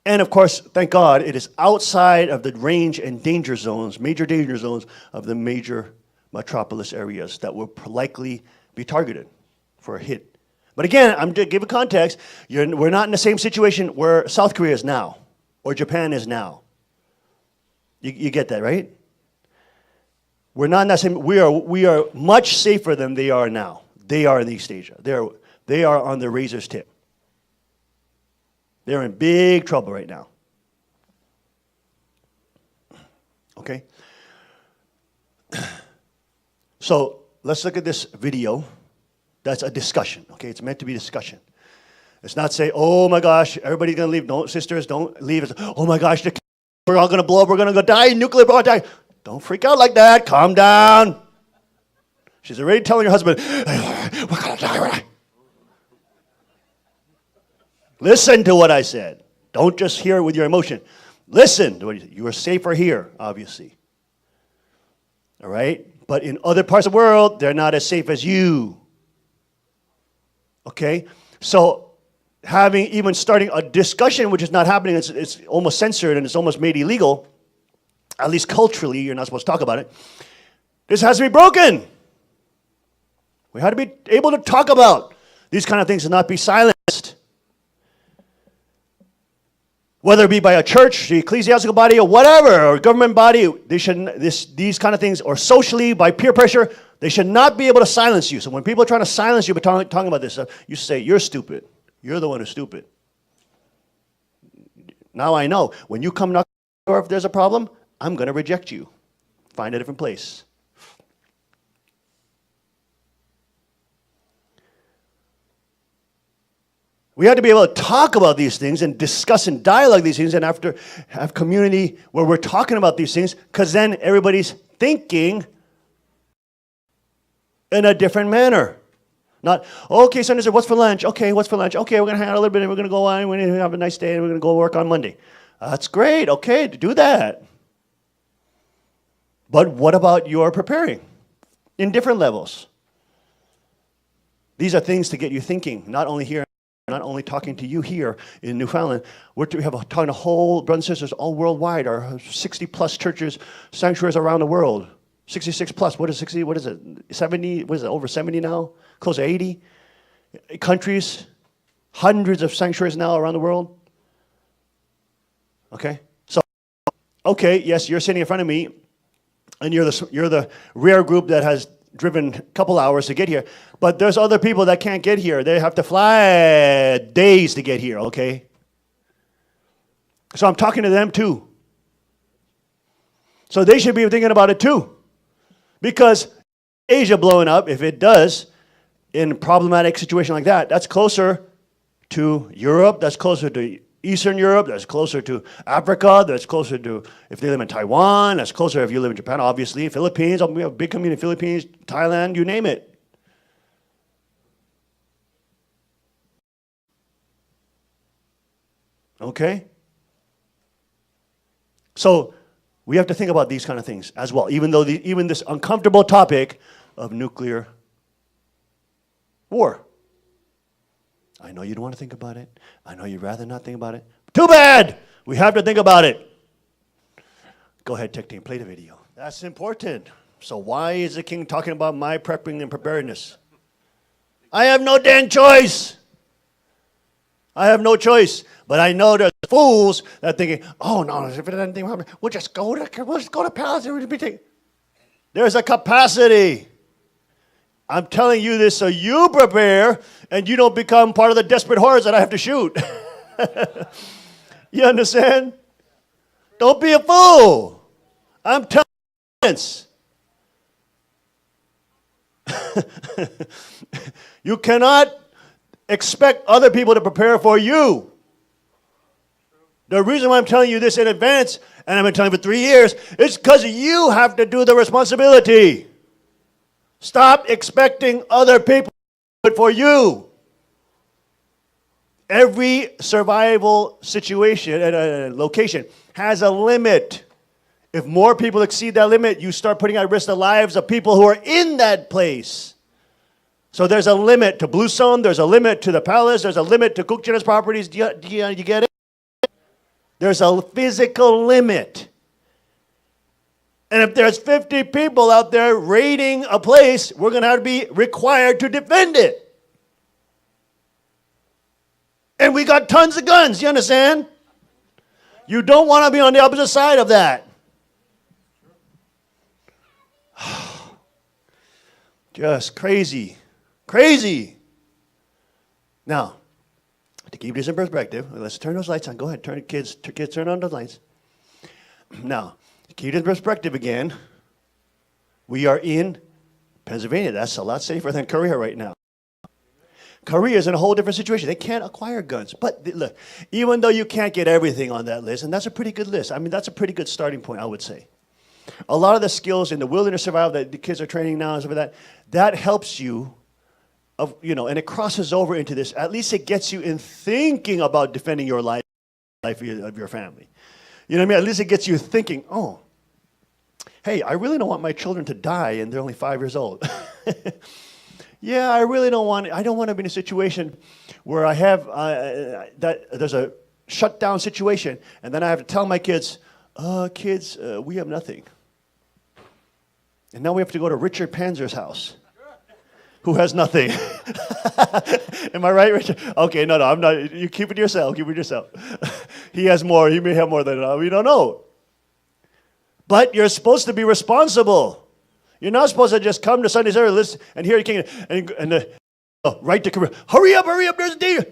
and of course, thank God, it is outside of the range and danger zones, major danger zones of the major metropolis areas that will likely be targeted for a hit. But again, I'm to give a context, we're not in the same situation where South Korea is now, or Japan is now. You get that, right? We're not in that same, we are much safer than they are now. They are in East Asia. They are on the razor's tip. They're in big trouble right now. Okay? So let's look at this video. That's a discussion, okay? It's meant to be discussion. It's not say, oh my gosh, everybody's going to leave. Don't, sisters, don't leave. It's, oh my gosh, we're all going to blow up. We're going to go die. Nuclear bomb die. Don't freak out like that. Calm down. She's already telling her husband, we're going to die. Listen to what I said. Don't just hear it with your emotion. Listen to what you said. You are safer here, obviously. All right? But in other parts of the world, they're not as safe as you. Okay? So even starting a discussion, which is not happening, it's almost censored and it's almost made illegal, at least culturally, you're not supposed to talk about it. This has to be broken. We have to be able to talk about these kind of things and not be silenced. Whether it be by a church, the ecclesiastical body, or whatever, or government body, these kind of things, or socially, by peer pressure, they should not be able to silence you. So when people are trying to silence you by talking about this stuff, you say, you're stupid. You're the one who's stupid. Now I know. When you come knock on the door, if there's a problem, I'm going to reject you. Find a different place. We have to be able to talk about these things and discuss and dialogue these things and after have community where we're talking about these things because then everybody's thinking in a different manner. Not, okay, Sunday, what's for lunch? Okay, what's for lunch? Okay, we're going to hang out a little bit and we're going to go on. We're going to have a nice day and we're going to go work on Monday. That's great. Okay, do that. But what about your preparing in different levels? These are things to get you thinking, not only here not only talking to you here in Newfoundland, we have talking to whole brothers and sisters all worldwide, our 60 plus churches, sanctuaries around the world. 66 plus, what is 60, what is it, 70, what is it, over 70 now? Close to 80 countries, hundreds of sanctuaries now around the world. Okay, so, okay, yes, you're sitting in front of me, and you're the rare group that has driven a couple hours to get here. But there's other people that can't get here. They have to fly days to get here, okay? So I'm talking to them too. So they should be thinking about it too. Because Asia blowing up, if it does, in a problematic situation like that, that's closer to Europe, that's closer to Eastern Europe, that's closer to Africa, that's closer to, if they live in Taiwan, that's closer if you live in Japan, obviously, Philippines, we have a big community in Philippines, Thailand, you name it. Okay? So, we have to think about these kind of things as well, even though even this uncomfortable topic of nuclear war. I know you don't want to think about it. I know you'd rather not think about it. Too bad! We have to think about it. Go ahead, tech team, play the video. That's important. So why is the king talking about my prepping and preparedness? I have no damn choice. I have no choice. But I know there's fools that are thinking, oh no, if it doesn't happen, we'll just go to palace. There's a capacity. I'm telling you this so you prepare and you don't become part of the desperate hordes that I have to shoot. You understand? Don't be a fool. I'm telling you this. You cannot expect other people to prepare for you. The reason why I'm telling you this in advance, and I've been telling you for 3 years, is because you have to do the responsibility. Stop expecting other people to do it for you. Every survival situation and location has a limit. If more people exceed that limit, you start putting at risk the lives of people who are in that place. So there's a limit to Bluestone, there's a limit to the palace, there's a limit to Cook Jenner's properties. Do you get it? There's a physical limit. And if there's 50 people out there raiding a place, we're going to have to be required to defend it. And we got tons of guns, you understand? You don't want to be on the opposite side of that. Just crazy. Crazy. Now, to keep this in perspective, let's turn those lights on. Go ahead, kids, turn on those lights. Now, to keep this in perspective again, we are in Pennsylvania. That's a lot safer than Korea right now. Korea is in a whole different situation. They can't acquire guns. But look, even though you can't get everything on that list, and that's a pretty good list. I mean, that's a pretty good starting point, I would say. A lot of the skills in the wilderness survival that the kids are training now and stuff like that helps you, and it crosses over into this. At least it gets you in thinking about defending your life of your family. You know what I mean? At least it gets you thinking, oh, hey, I really don't want my children to die and they're only 5 years old. Yeah, I don't want to be in a situation where I have that there's a shutdown situation and then I have to tell my kids, we have nothing. And now we have to go to Richard Panzer's house, who has nothing. Am I right, Richard? Okay, no, I'm not. You keep it to yourself. Keep it to yourself. He has more. He may have more than we don't know. But you're supposed to be responsible. You're not supposed to just come to Sunday service and hear the king and write to Korea. Hurry up, there's a deal.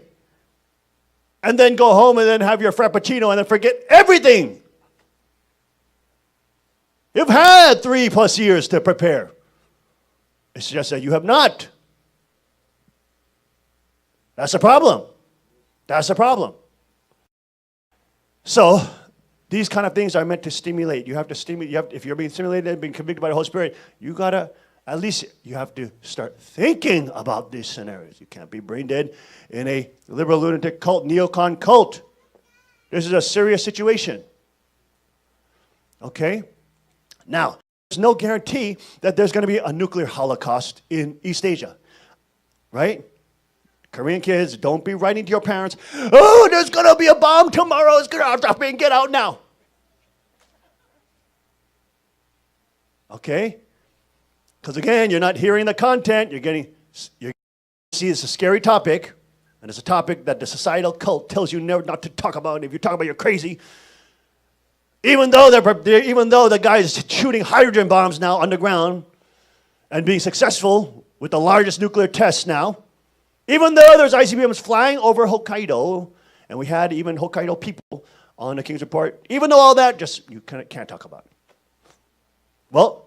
And then go home and then have your frappuccino and then forget everything. You've had 3+ years to prepare. It's just that you have not. That's a problem. That's a problem. So, these kind of things are meant to stimulate. You have to stimulate. If you're being stimulated and being convicted by the Holy Spirit, you have to start thinking about these scenarios. You can't be brain dead in a liberal lunatic cult, neocon cult. This is a serious situation. Okay? Now, there's no guarantee that there's going to be a nuclear holocaust in East Asia, right? Korean kids, don't be writing to your parents, oh, there's going to be a bomb tomorrow. It's going to stop and get out now. Okay? Because again, you're not hearing the content. You see it's a scary topic, and it's a topic that the societal cult tells you never not to talk about. And if you talk about it, you're crazy. Even though the guy's shooting hydrogen bombs now underground and being successful with the largest nuclear tests now, even though there's ICBMs flying over Hokkaido, and we had even Hokkaido people on the King's Report, even though all that, just you can't talk about it. Well,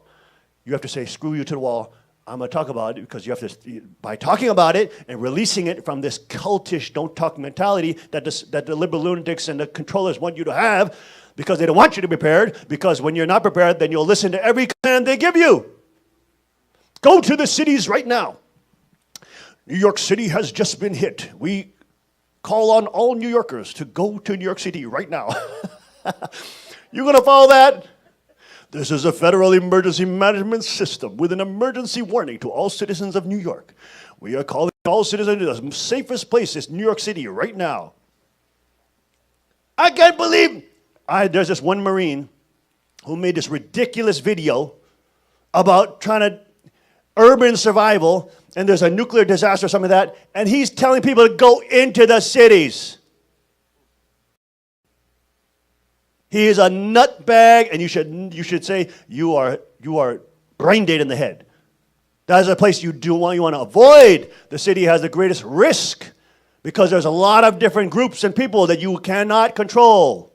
you have to say, screw you to the wall. I'm going to talk about it because you have to, by talking about it and releasing it from this cultish don't talk mentality that the liberal lunatics and the controllers want you to have because they don't want you to be prepared, because when you're not prepared, then you'll listen to every command they give you. Go to the cities right now. New York City has just been hit. We call on all New Yorkers to go to New York City right now. You going to follow that? This is a federal emergency management system with an emergency warning to all citizens of New York. We are calling all citizens to the safest place is New York City right now. I can't believe there's this one Marine who made this ridiculous video about trying to urban survival, and there's a nuclear disaster or something like that, and he's telling people to go into the cities. He is a nutbag, and you should say you are brain dead in the head. That is a place you want to avoid. The city has the greatest risk because there's a lot of different groups and people that you cannot control.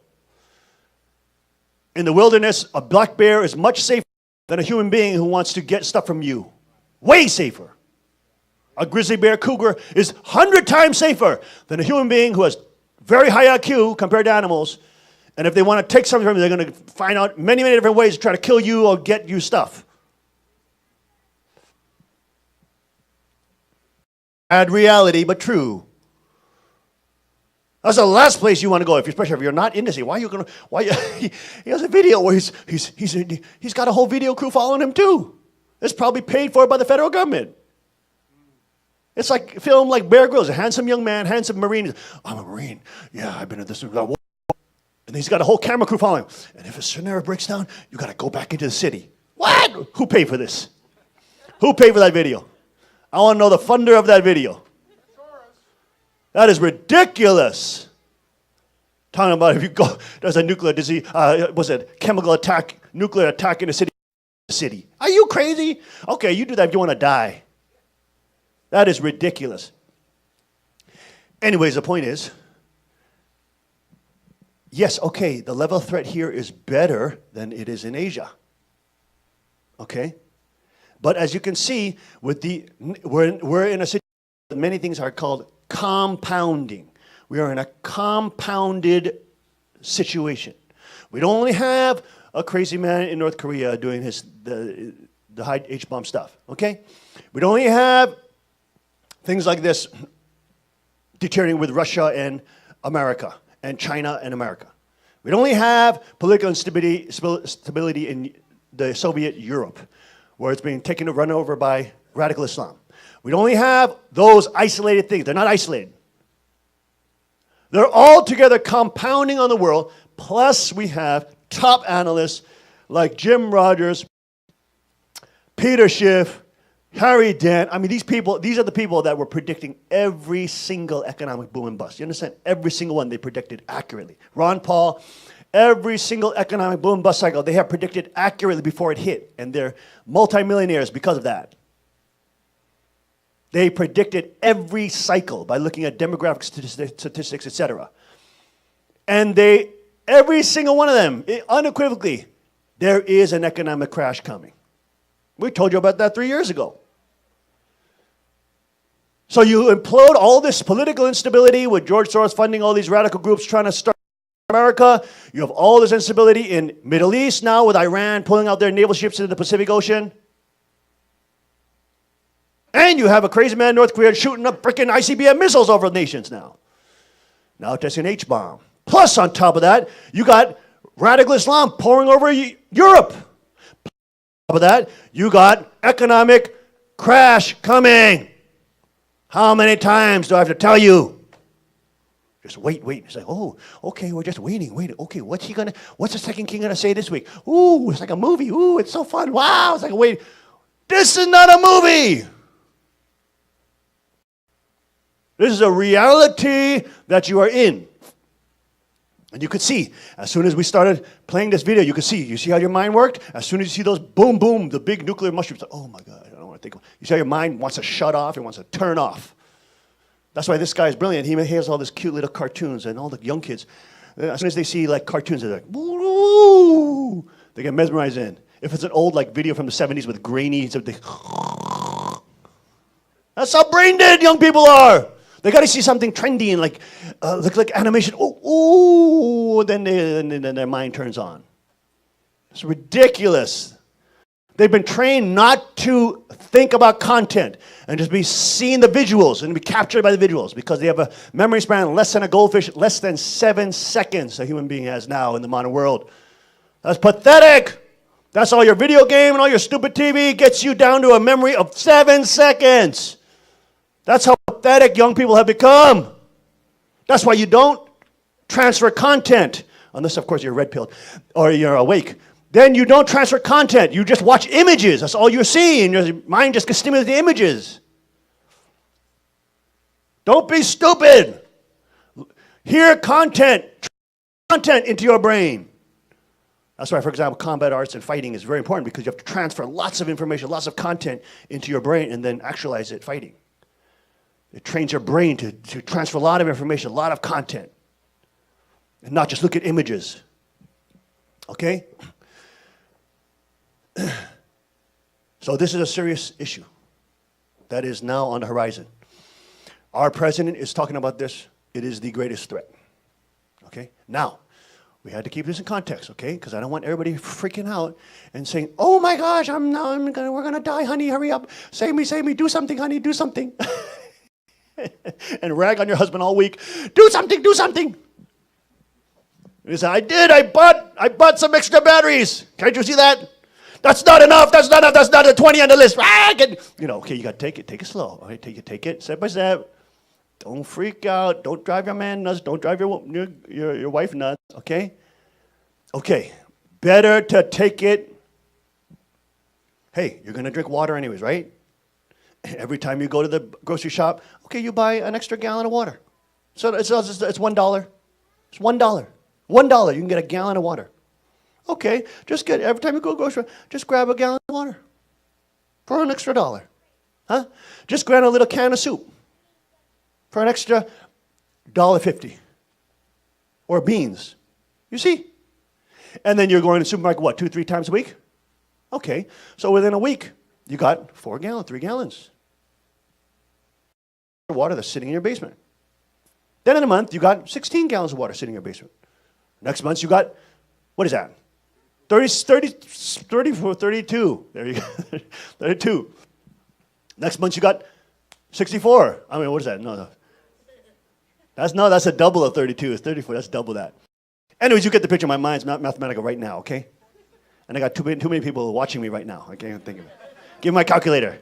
In the wilderness, a black bear is much safer than a human being who wants to get stuff from you. Way safer. A grizzly bear cougar is 100 times safer than a human being who has very high IQ compared to animals. And if they want to take something from you, they're going to find out many, many different ways to try to kill you or get you stuff. Bad reality, but true. That's the last place you want to go, especially if you're not in the city. Why are you going to? He has a video where he's got a whole video crew following him too. It's probably paid for by the federal government. It's like a film like Bear Grylls, a handsome young man, handsome Marine. I'm a Marine. Yeah, I've been in this. And he's got a whole camera crew following him. And if a scenario breaks down, you got to go back into the city. What? Who paid for this? Who paid for that video? I want to know the funder of that video. That is ridiculous. Talking about if you go, there's a nuclear disease, chemical attack, nuclear attack in the city. Are you crazy? Okay, you do that if you want to die. That is ridiculous. Anyways, the point is, yes, okay, the level of threat here is better than it is in Asia. Okay? But as you can see, we're in a situation where many things are called compounding. We are in a compounded situation. We don't only have a crazy man in North Korea doing the high H-bomb stuff, okay? We don't only have things like this deteriorating with Russia and America and China and America. We don't only have political instability in the Soviet Europe, where it's being run over by radical Islam. We don't only have those isolated things. They're not isolated. They're all together compounding on the world. Plus, we have top analysts like Jim Rogers, Peter Schiff, Harry Dent. I mean, these are the people that were predicting every single economic boom and bust. You understand? Every single one they predicted accurately. Ron Paul, every single economic boom and bust cycle, they have predicted accurately before it hit. And they're multimillionaires because of that. They predicted every cycle by looking at demographic statistics, etc. And every single one of them, unequivocally, there is an economic crash coming. We told you about that 3 years ago. So you implode all this political instability with George Soros funding all these radical groups trying to start America. You have all this instability in Middle East now with Iran pulling out their naval ships into the Pacific Ocean. And you have a crazy man in North Korea shooting up freaking ICBM missiles over nations now. Now testing an H-bomb. Plus, on top of that, you got radical Islam pouring over Europe. On top of that, you got economic crash coming. How many times do I have to tell you? Just wait. It's like, oh, okay, we're just waiting. Okay, what's the second king gonna say this week? Ooh, it's like a movie. Ooh, it's so fun. Wow, it's like wait. This is not a movie. This is a reality that you are in. And you could see, as soon as we started playing this video, you see how your mind worked? As soon as you see those boom, boom, the big nuclear mushrooms, like, oh my God, I don't want to think. You see how your mind wants to shut off, it wants to turn off. That's why this guy is brilliant. He has all these cute little cartoons, and all the young kids, as soon as they see like cartoons, they're like, woo! They get mesmerized in. If it's an old like video from the 70s with grainy, that's how brain dead young people are. They got to see something trendy and like look like animation. Ooh, then their mind turns on. It's ridiculous. They've been trained not to think about content and just be seeing the visuals and be captured by the visuals because they have a memory span less than a goldfish, less than 7 seconds a human being has now in the modern world. That's pathetic. That's all your video game and all your stupid TV gets you down to a memory of 7 seconds. That's how pathetic young people have become. That's why you don't transfer content, unless, of course, you're red-pilled or you're awake. Then you don't transfer content. You just watch images. That's all you're seeing. Your mind just gets stimulated with the images. Don't be stupid. Hear content into your brain. That's why, for example, combat arts and fighting is very important because you have to transfer lots of information, lots of content into your brain and then actualize it fighting. It trains your brain to transfer a lot of information, a lot of content, and not just look at images. Okay? So this is a serious issue that is now on the horizon. Our president is talking about this. It is the greatest threat. Okay? Now, we had to keep this in context, okay? Because I don't want everybody freaking out and saying, "Oh my gosh, we're gonna die, honey, hurry up. Save me, do something, honey, do something." And rag on your husband all week. Do something. He said, I bought some extra batteries. Can't you see that? That's not enough. That's not a 20 on the list. Rag! And, okay, you got to take it slow. All right, take it step by step. Don't freak out. Don't drive your man nuts. Don't drive your wife nuts, okay? Okay, better to take it. Hey, you're going to drink water anyways, right? Every time you go to the grocery shop, okay, you buy an extra gallon of water. So it's $1. It's $1. $1, you can get a gallon of water. Okay, every time you go to the grocery shop, just grab a gallon of water for an extra $1. Huh? Just grab a little can of soup for an extra $1.50. Or beans. You see? And then you're going to the supermarket, 2-3 times a week? Okay, so within a week, you got 4 gallons, 3 gallons. Water that's sitting in your basement. Then in a month, you got 16 gallons of water sitting in your basement. Next month, you got, what is that? 32. There you go. 32. Next month, you got 64. I mean, what is that? No. That's a double of 32. It's 34. That's double that. Anyways, you get the picture. My mind's not mathematical right now, okay? And I got too many people watching me right now. I can't think of it. Give me my calculator.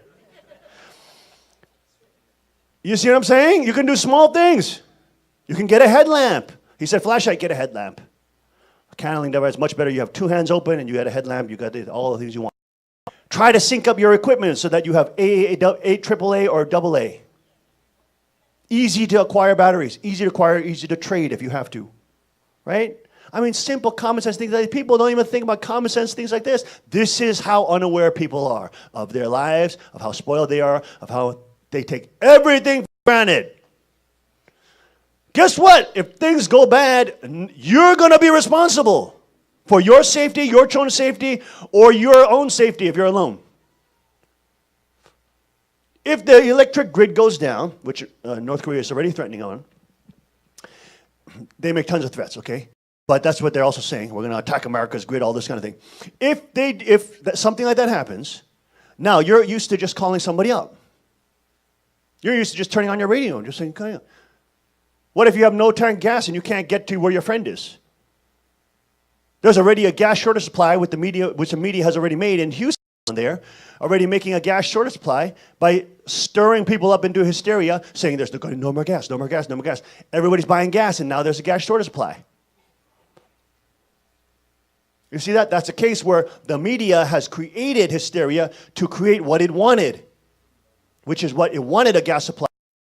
You see what I'm saying? You can do small things. You can get a headlamp. He said, flashlight, get a headlamp. A candling device, much better. You have 2 hands open and you got a headlamp. You got all the things you want. Try to sync up your equipment so that you have AAA or AA. Easy to acquire batteries. Easy to acquire, easy to trade if you have to. Right? I mean, simple common sense things. Like people don't even think about common sense things like this. This is how unaware people are of their lives, of how spoiled they are, of how they take everything for granted. Guess what? If things go bad, you're going to be responsible for your safety, your children's safety, or your own safety if you're alone. If the electric grid goes down, which North Korea is already threatening on, they make tons of threats, okay? But that's what they're also saying. We're going to attack America's grid, all this kind of thing. If something like that happens, now you're used to just calling somebody up. You're used to just turning on your radio and just saying, "Come on." What if you have no tank gas and you can't get to where your friend is? There's already a gas shortage supply with the media, which the media has already made in Houston. there already making a gas shortage supply by stirring people up into hysteria, saying there's no more gas, no more gas, no more gas. Everybody's buying gas, and now there's a gas shortage supply. You see that? That's a case where the media has created hysteria to create what it wanted, which is what it wanted, a gas supply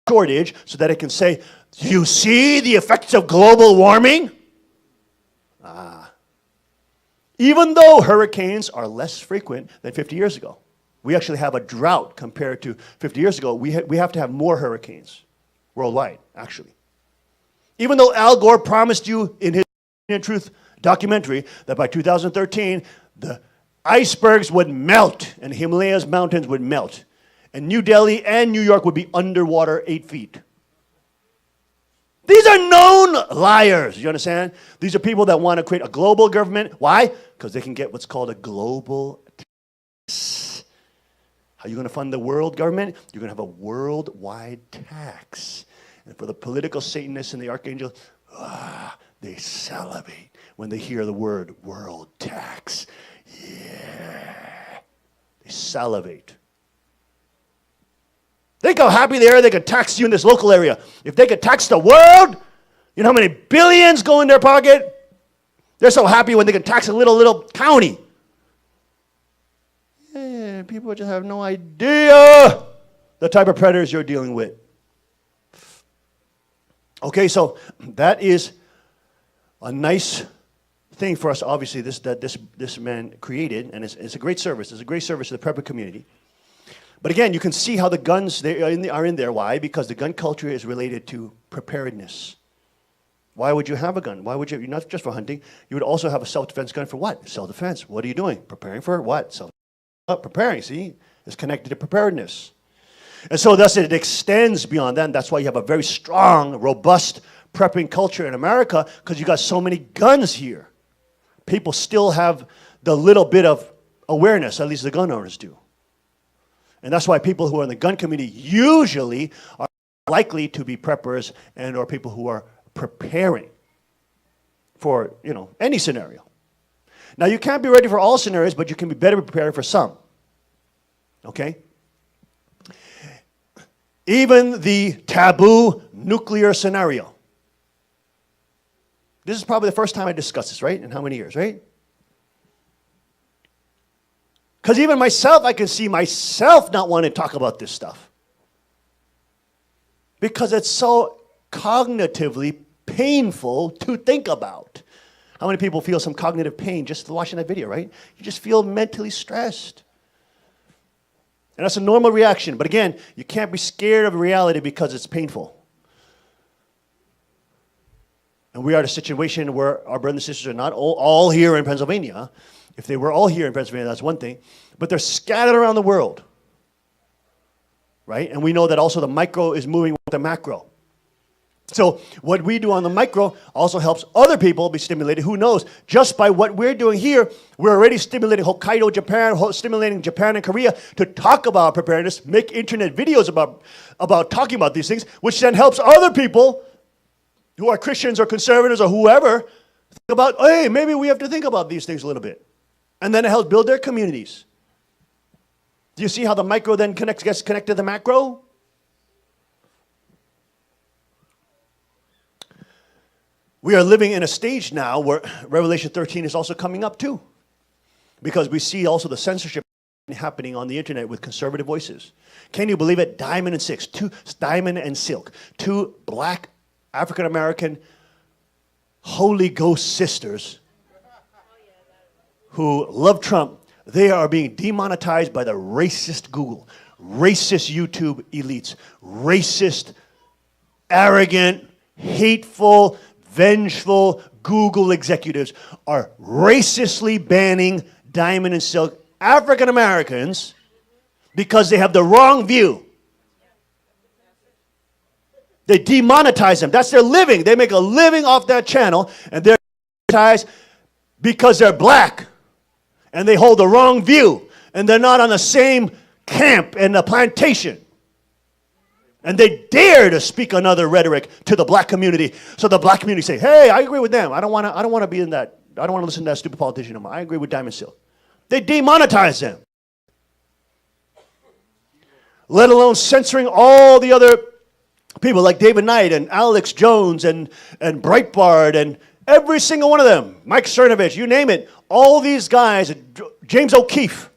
shortage, so that it can say, you see the effects of global warming? Even though hurricanes are less frequent than 50 years ago. We actually have a drought compared to 50 years ago. We have to have more hurricanes worldwide, actually. Even though Al Gore promised you in his Truth documentary that by 2013, the icebergs would melt and Himalayas mountains would melt. And New Delhi and New York would be underwater 8 feet. These are known liars, you understand? These are people that want to create a global government. Why? Because they can get what's called a global tax. How are you going to fund the world government? You're going to have a worldwide tax. And for the political Satanists and the archangels, they salivate when they hear the word world tax. Yeah. They salivate. Think how happy they are they could tax you in this local area. If they could tax the world, you know how many billions go in their pocket? They're so happy when they can tax a little county. Yeah, people just have no idea the type of predators you're dealing with. Okay, so that is a nice thing for us, obviously, this man created, and it's a great service. It's a great service to the prepper community. But again, you can see how the guns are in there. Why? Because the gun culture is related to preparedness. Why would you have a gun? Why would you? Not just for hunting. You would also have a self-defense gun for what? Self-defense. What are you doing? Preparing for what? Preparing, see? It's connected to preparedness. And so thus it extends beyond that. And that's why you have a very strong, robust prepping culture in America, because you got so many guns here. People still have the little bit of awareness, at least the gun owners do. And that's why people who are in the gun community usually are likely to be preppers and or people who are preparing for, any scenario. Now, you can't be ready for all scenarios, but you can be better prepared for some. Okay? Even the taboo nuclear scenario. This is probably the first time I discussed this, right? In how many years, right? Because even myself, I can see myself not wanting to talk about this stuff. Because it's so cognitively painful to think about. How many people feel some cognitive pain just watching that video, right? You just feel mentally stressed. And that's a normal reaction. But again, you can't be scared of reality because it's painful. And we are in a situation where our brothers and sisters are not all here in Pennsylvania. If they were all here in Pennsylvania, that's one thing. But they're scattered around the world. Right? And we know that also the micro is moving with the macro. So what we do on the micro also helps other people be stimulated. Who knows? Just by what we're doing here, we're already stimulating Hokkaido, Japan, stimulating Japan and Korea to talk about preparedness, make internet videos about talking about these things, which then helps other people who are Christians or conservatives or whoever think about, hey, maybe we have to think about these things a little bit. And then it helps build their communities. Do you see how the micro then gets connected to the macro? We are living in a stage now where Revelation 13 is also coming up too. Because we see also the censorship happening on the internet with conservative voices. Can you believe it? Diamond and Silk, two black African-American Holy Ghost sisters who love Trump. They are being demonetized by the racist Google, racist YouTube elites, racist, arrogant, hateful, vengeful Google executives are racistly banning Diamond and Silk African Americans because they have the wrong view. They demonetize them. That's their living. They make a living off that channel, and they're demonetized because they're black and they hold the wrong view and they're not on the same camp and the plantation. And they dare to speak another rhetoric to the black community. So the black community say, hey, I agree with them. I don't want to be in that. I don't want to listen to that stupid politician anymore. I agree with Diamond Silk. They demonetize them. let alone censoring all the other people like David Knight and Alex Jones and Breitbart and every single one of them, Mike Cernovich, you name it, all these guys, James O'Keefe,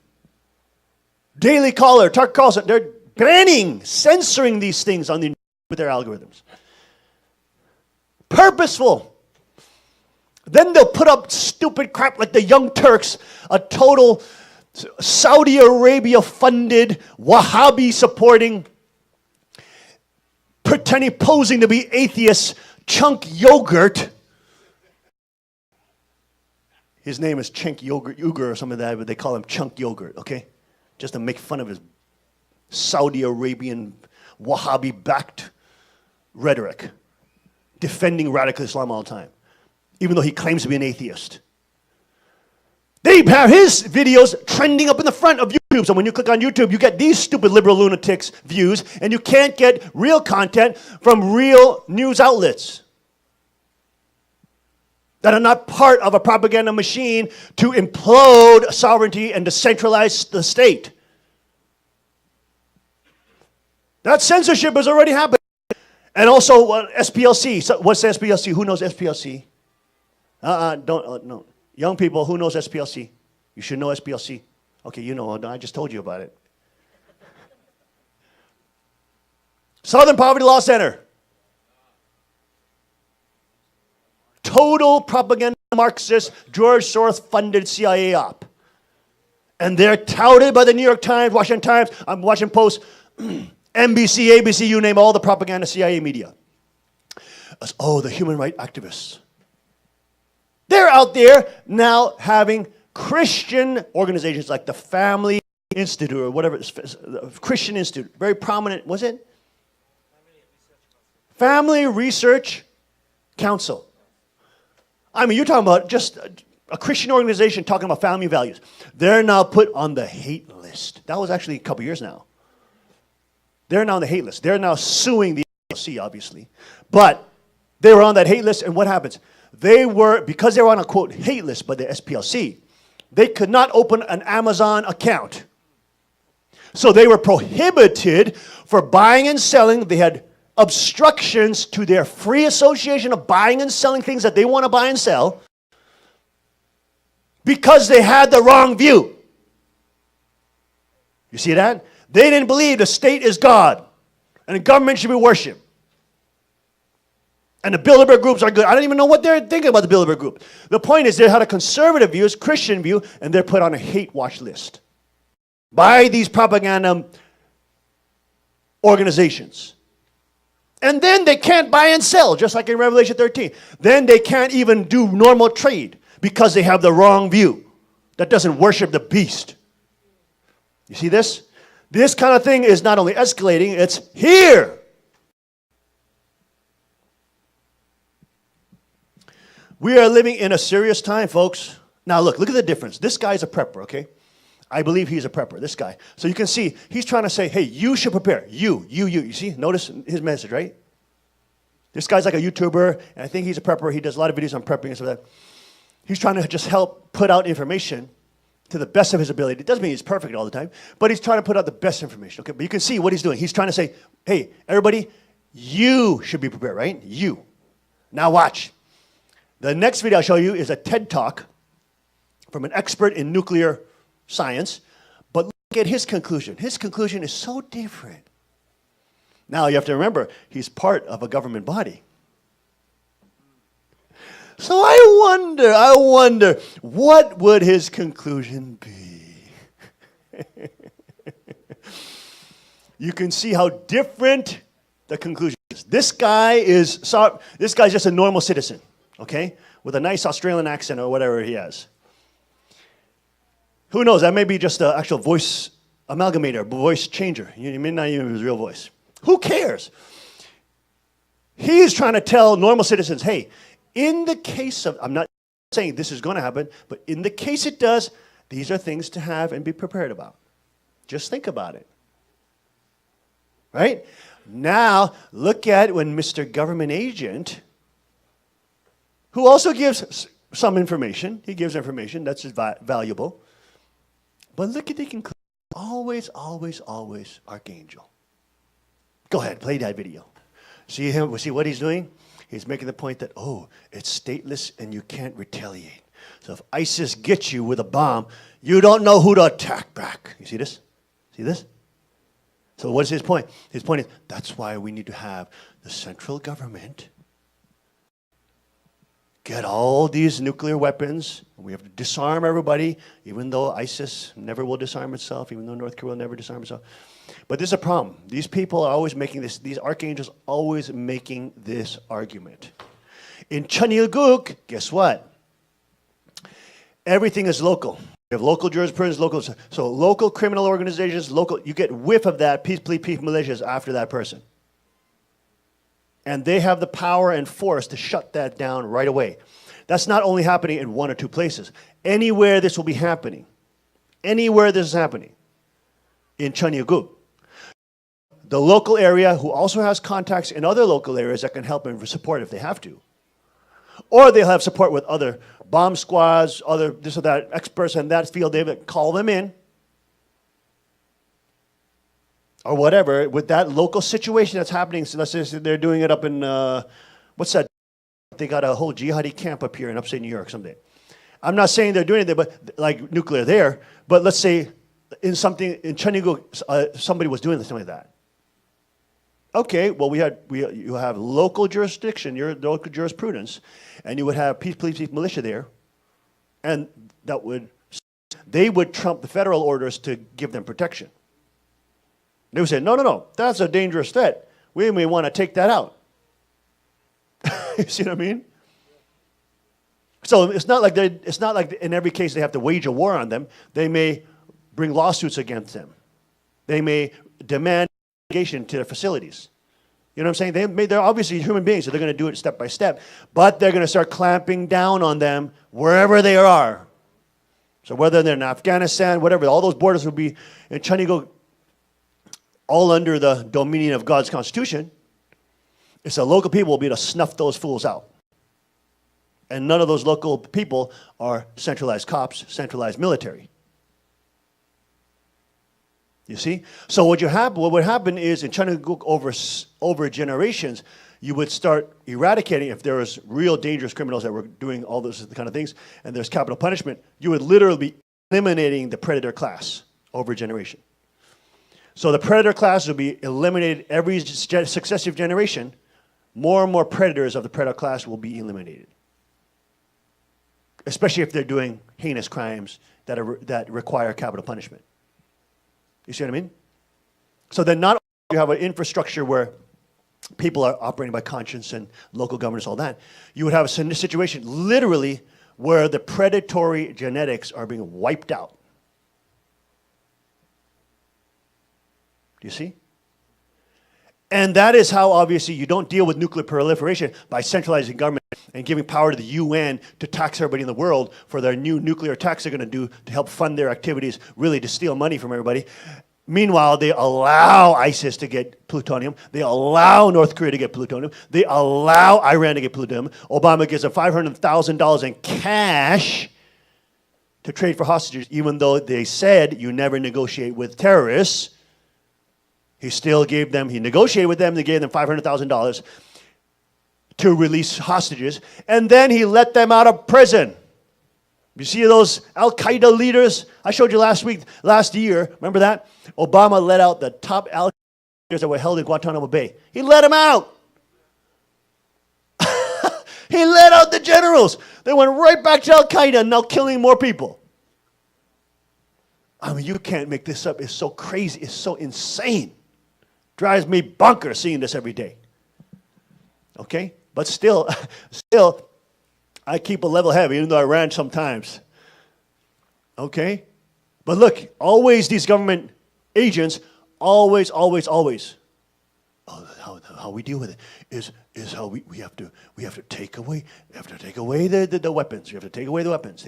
Daily Caller, Tucker Carlson, they're banning, censoring these things on with their algorithms. Purposeful. Then they'll put up stupid crap like the Young Turks, a total Saudi Arabia-funded, Wahhabi-supporting, pretending, posing to be atheists, Chunk Yogurt. His name is Chunk Yogurt or something like that, but they call him Chunk Yogurt, okay? Just to make fun of his Saudi Arabian, Wahhabi-backed rhetoric, defending radical Islam all the time, even though he claims to be an atheist. They have his videos trending up in the front of YouTube. So when you click on YouTube, you get these stupid liberal lunatics views, and you can't get real content from real news outlets that are not part of a propaganda machine to implode sovereignty and to centralize the state. That censorship has already happened. And also SPLC. So what's SPLC? Who knows SPLC? No. Young people, who knows SPLC? You should know SPLC. Okay, you know, I just told you about it. Southern Poverty Law Center. Total propaganda Marxist, George Soros-funded CIA op. And they're touted by the New York Times, Washington Times, Washington Post, NBC, ABC, you name all the propaganda CIA media. As, oh, the human rights activists. They're out there now having Christian organizations like the Family Institute or whatever, Christian Institute, very prominent, was it? Family Research Council. I mean, you're talking about just a Christian organization talking about family values. They're now put on the hate list. That was actually a couple years now. They're now on the hate list. They're now suing the SPLC, obviously. But they were on that hate list, and what happens? They were, because they were on a, quote, hate list by the SPLC, they could not open an Amazon account. So they were prohibited for buying and selling. They had obstructions to their free association of buying and selling things that they want to buy and sell because they had the wrong view. You see that? They didn't believe the state is God and the government should be worshipped. And the Bilderberg groups are good. I don't even know what they're thinking about the Bilderberg group. The point is they had a conservative view, a Christian view, and they're put on a hate watch list by these propaganda organizations. And then they can't buy and sell, just like in Revelation 13. Then they can't even do normal trade because they have the wrong view that doesn't worship the beast. You see this? This kind of thing is not only escalating, it's here. We are living in a serious time, folks. Now look at the difference. This guy's a prepper, okay? I believe he's a prepper, this guy. So you can see, he's trying to say, hey, you should prepare. You. You see? Notice his message, right? This guy's like a YouTuber, and I think he's a prepper. He does a lot of videos on prepping and stuff like that. He's trying to just help put out information to the best of his ability. It doesn't mean he's perfect all the time, but he's trying to put out the best information, okay? But you can see what he's doing. He's trying to say, hey, everybody, you should be prepared, right? You. Now watch. The next video I'll show you is a TED Talk from an expert in nuclear science, but look at his conclusion. His conclusion is so different. Now you have to remember, he's part of a government body. So I wonder, what would his conclusion be? You can see how different the conclusion is. This guy's just a normal citizen. Okay? With a nice Australian accent or whatever he has. Who knows? That may be just an actual voice amalgamator, voice changer. You may not even have his real voice. Who cares? He's trying to tell normal citizens, hey, in the case of, I'm not saying this is going to happen, but in the case it does, these are things to have and be prepared about. Just think about it. Right? Now, look at when Mr. Government Agent, who also gives some information. He gives information that's valuable. But look at the conclusion. Always, always, always archangel. Go ahead, play that video. See him? See what he's doing? He's making the point that, oh, it's stateless and you can't retaliate. So if ISIS gets you with a bomb, you don't know who to attack back. You see this? See this? So what is his point? His point is, that's why we need to have the central government get all these nuclear weapons. We have to disarm everybody, even though ISIS never will disarm itself, even though North Korea will never disarm itself. But there's a problem. These people are always making this, these archangels always making this argument. In Cheonilguk, guess what? Everything is local. You have local jurisprudence, local, so local criminal organizations, local, you get whiff of that, peace militias after that person. And they have the power and force to shut that down right away. That's not only happening in one or two places. Anywhere this will be happening, anywhere this is happening, in Cheonilguk, the local area who also has contacts in other local areas that can help and support if they have to. Or they'll have support with other bomb squads, other this or that experts in that field. They would call them in, or whatever, with that local situation that's happening. So let's say they're doing it up in, what's that? They got a whole jihadi camp up here in upstate New York someday. I'm not saying they're doing it there, but like nuclear there. But let's say in something, in Cheonilguk, somebody was doing something like that. Okay, well, you have local jurisdiction, your local jurisprudence, and you would have peace militia there, and they would trump the federal orders to give them protection. They would say, no, that's a dangerous threat. We may want to take that out. You see what I mean? So it's not like in every case they have to wage a war on them. They may bring lawsuits against them. They may demand to their facilities. You know what I'm saying? They're obviously human beings, so they're going to do it step by step. But they're going to start clamping down on them wherever they are. So whether they're in Afghanistan, whatever, all those borders will be in Cheonilguk, all under the dominion of God's Constitution. It's the local people will be able to snuff those fools out. And none of those local people are centralized cops, centralized military. You see? So what would happen is in Cheonilguk over generations, you would start eradicating, if there was real dangerous criminals that were doing all those kind of things, and there's capital punishment, you would literally be eliminating the predator class over a generation. So the predator class will be eliminated every successive generation. More and more predators of the predator class will be eliminated. Especially if they're doing heinous crimes that require capital punishment. You see what I mean? So then not only do you have an infrastructure where people are operating by conscience and local governance, all that, you would have a situation literally where the predatory genetics are being wiped out. Do you see? And that is how, obviously, you don't deal with nuclear proliferation by centralizing government and giving power to the UN to tax everybody in the world for their new nuclear tax they're going to do to help fund their activities, really to steal money from everybody. Meanwhile, they allow ISIS to get plutonium. They allow North Korea to get plutonium. They allow Iran to get plutonium. Obama gives them $500,000 in cash to trade for hostages, even though they said you never negotiate with terrorists. He negotiated with them, they gave them $500,000 to release hostages, and then he let them out of prison. You see those Al-Qaeda leaders? I showed you last year, remember that? Obama let out the top Al-Qaeda leaders that were held in Guantanamo Bay. He let them out. He let out the generals. They went right back to Al-Qaeda and now killing more people. I mean, you can't make this up. It's so crazy. It's so insane. Drives me bonkers seeing this every day. Okay? But still, I keep a level head, even though I rant sometimes. Okay? But look, always these government agents, always. How we deal with it is how we have to take away the weapons. You have to take away the weapons.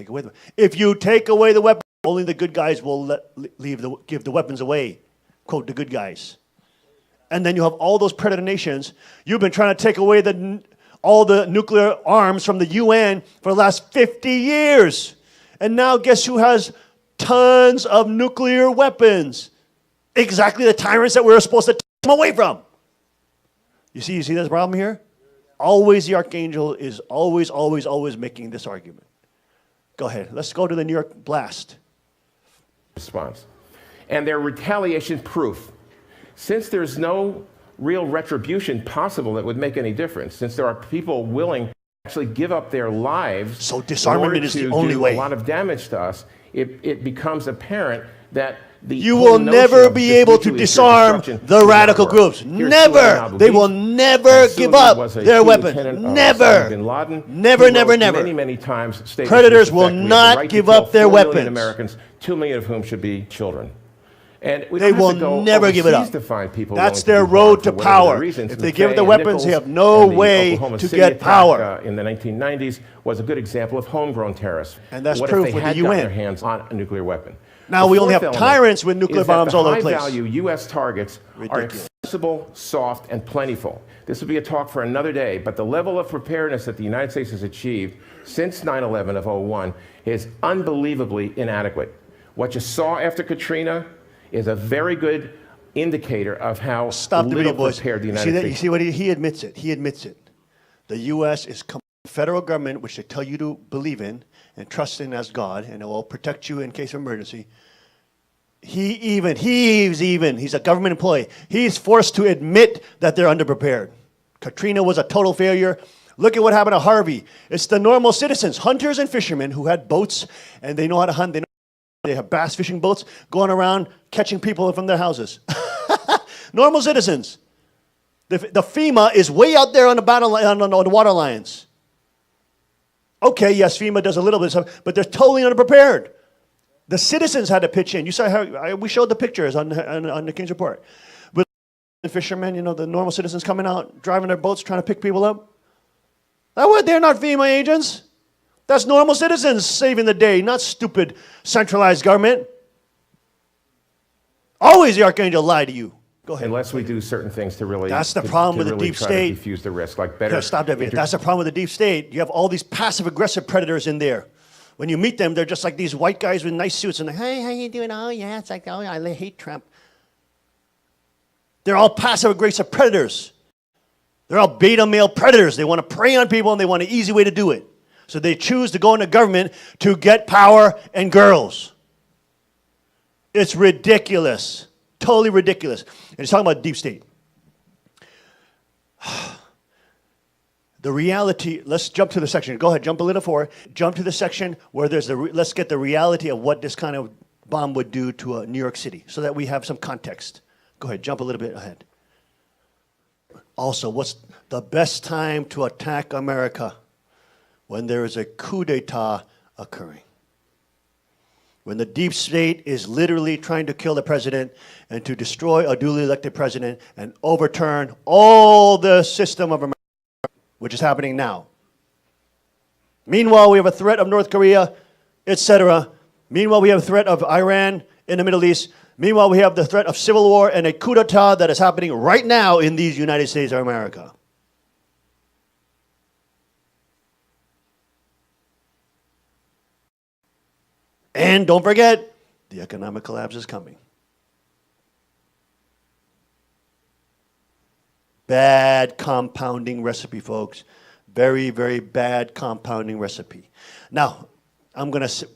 If you take away the weapons, only the good guys will give the weapons away. Quote, the good guys. And then you have all those predator nations. You've been trying to take away all the nuclear arms from the UN for the last 50 years. And now guess who has tons of nuclear weapons. Exactly the tyrants that we were supposed to take them away from. You see this problem here? Always the archangel is always making this argument. Go ahead. Let's go to the New York blast. Response. And they're retaliation proof. Since there's no real retribution possible that would make any difference, since there are people willing to actually give up their lives so disarmament is the only way. A lot of damage to us, it becomes apparent that you will never be able to disarm the radical groups. Never. They will never give up their weapons. Never. Never. Many times, predators will not give up their weapons. Americans, 2 million of whom should be children. And they will never give it up. That's their road to power. If they give the weapons, they have no way to get power. In the 1990s was a good example of homegrown terrorists. And that's proof with the UN. Their hands on a nuclear weapon. Now we only have tyrants with nuclear bombs all over the place. High-value U.S. targets are accessible, soft, and plentiful. This would be a talk for another day, but the level of preparedness that the United States has achieved since 9/11 of 2001 is unbelievably inadequate. What you saw after Katrina is a very good indicator of how little prepared the United States. You see what he admits it. He admits it. The U.S. is federal government, which they tell you to believe in and trust in as God, and it will protect you in case of emergency. He's a government employee. He's forced to admit that they're underprepared. Katrina was a total failure. Look at what happened to Harvey. It's the normal citizens, hunters and fishermen who had boats, and they know how to hunt. They have bass fishing boats going around catching people from their houses. Normal citizens. The FEMA is way out there on the battle on the water lines. Okay, yes, FEMA does a little bit of stuff, but they're totally underprepared. The citizens had to pitch in. You saw how we showed the pictures on the King's Report. With the fishermen, the normal citizens coming out, driving their boats, trying to pick people up. They're not FEMA agents. That's normal citizens saving the day, not stupid centralized government. Always the archangel lied to you. Go ahead. Unless we do certain things to really. That's the problem with the deep state. Diffuse the risk, like better. Stop that. That's the problem with the deep state. You have all these passive-aggressive predators in there. When you meet them, they're just like these white guys with nice suits, and hey, how you doing? Oh yeah, it's like, oh, I hate Trump. They're all passive-aggressive predators. They're all beta male predators. They want to prey on people, and they want an easy way to do it. So they choose to go into government to get power and girls. It's ridiculous. Totally ridiculous. And he's talking about deep state. The reality, let's jump to the section. Go ahead, jump a little forward. Jump to the section where there's let's get the reality of what this kind of bomb would do to New York City so that we have some context. Go ahead, jump a little bit ahead. Also, what's the best time to attack America? When there is a coup d'etat occurring. When the deep state is literally trying to kill the president and to destroy a duly elected president and overturn all the system of America, which is happening now. Meanwhile, we have a threat of North Korea, etc. Meanwhile, we have a threat of Iran in the Middle East. Meanwhile, we have the threat of civil war and a coup d'etat that is happening right now in these United States of America. And don't forget, the economic collapse is coming. Bad compounding recipe, folks. Very, very bad compounding recipe. Now, I'm gonna save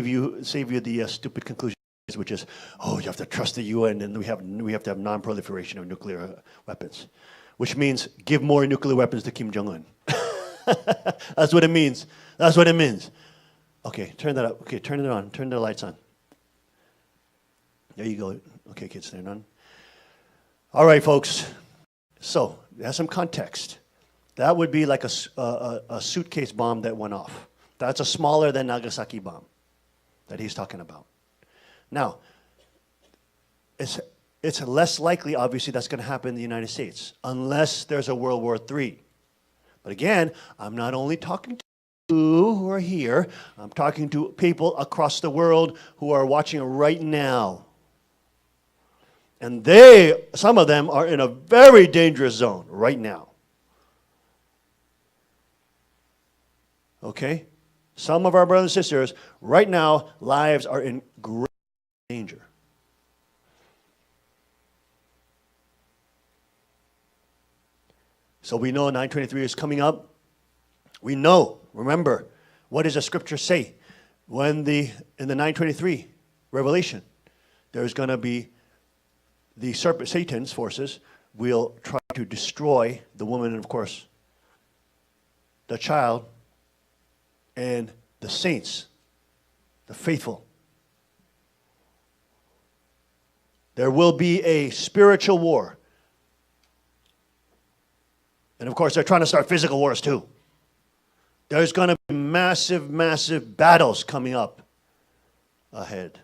you the stupid conclusion, which is, oh, you have to trust the UN, and we have to have non-proliferation of nuclear weapons, which means give more nuclear weapons to Kim Jong-un. That's what it means. That's what it means. Okay, turn that up. Okay, turn it on. Turn the lights on. There you go. Okay, kids, turn it on. All right, folks. So, that's some context. That would be like a suitcase bomb that went off. That's a smaller than Nagasaki bomb that he's talking about. Now, it's less likely, obviously, that's going to happen in the United States, unless there's a World War III. But again, I'm not only talking to you who are here, I'm talking to people across the world who are watching right now. And some of them are in a very dangerous zone right now. Okay? Some of our brothers and sisters, right now, lives are in great danger. So we know 923 is coming up. We know, remember, what does the scripture say? In the 923 Revelation, there's going to be the serpent, Satan's forces, will try to destroy the woman and, of course, the child and the saints, the faithful. There will be a spiritual war. And of course, they're trying to start physical wars too. There's going to be massive, massive battles coming up ahead.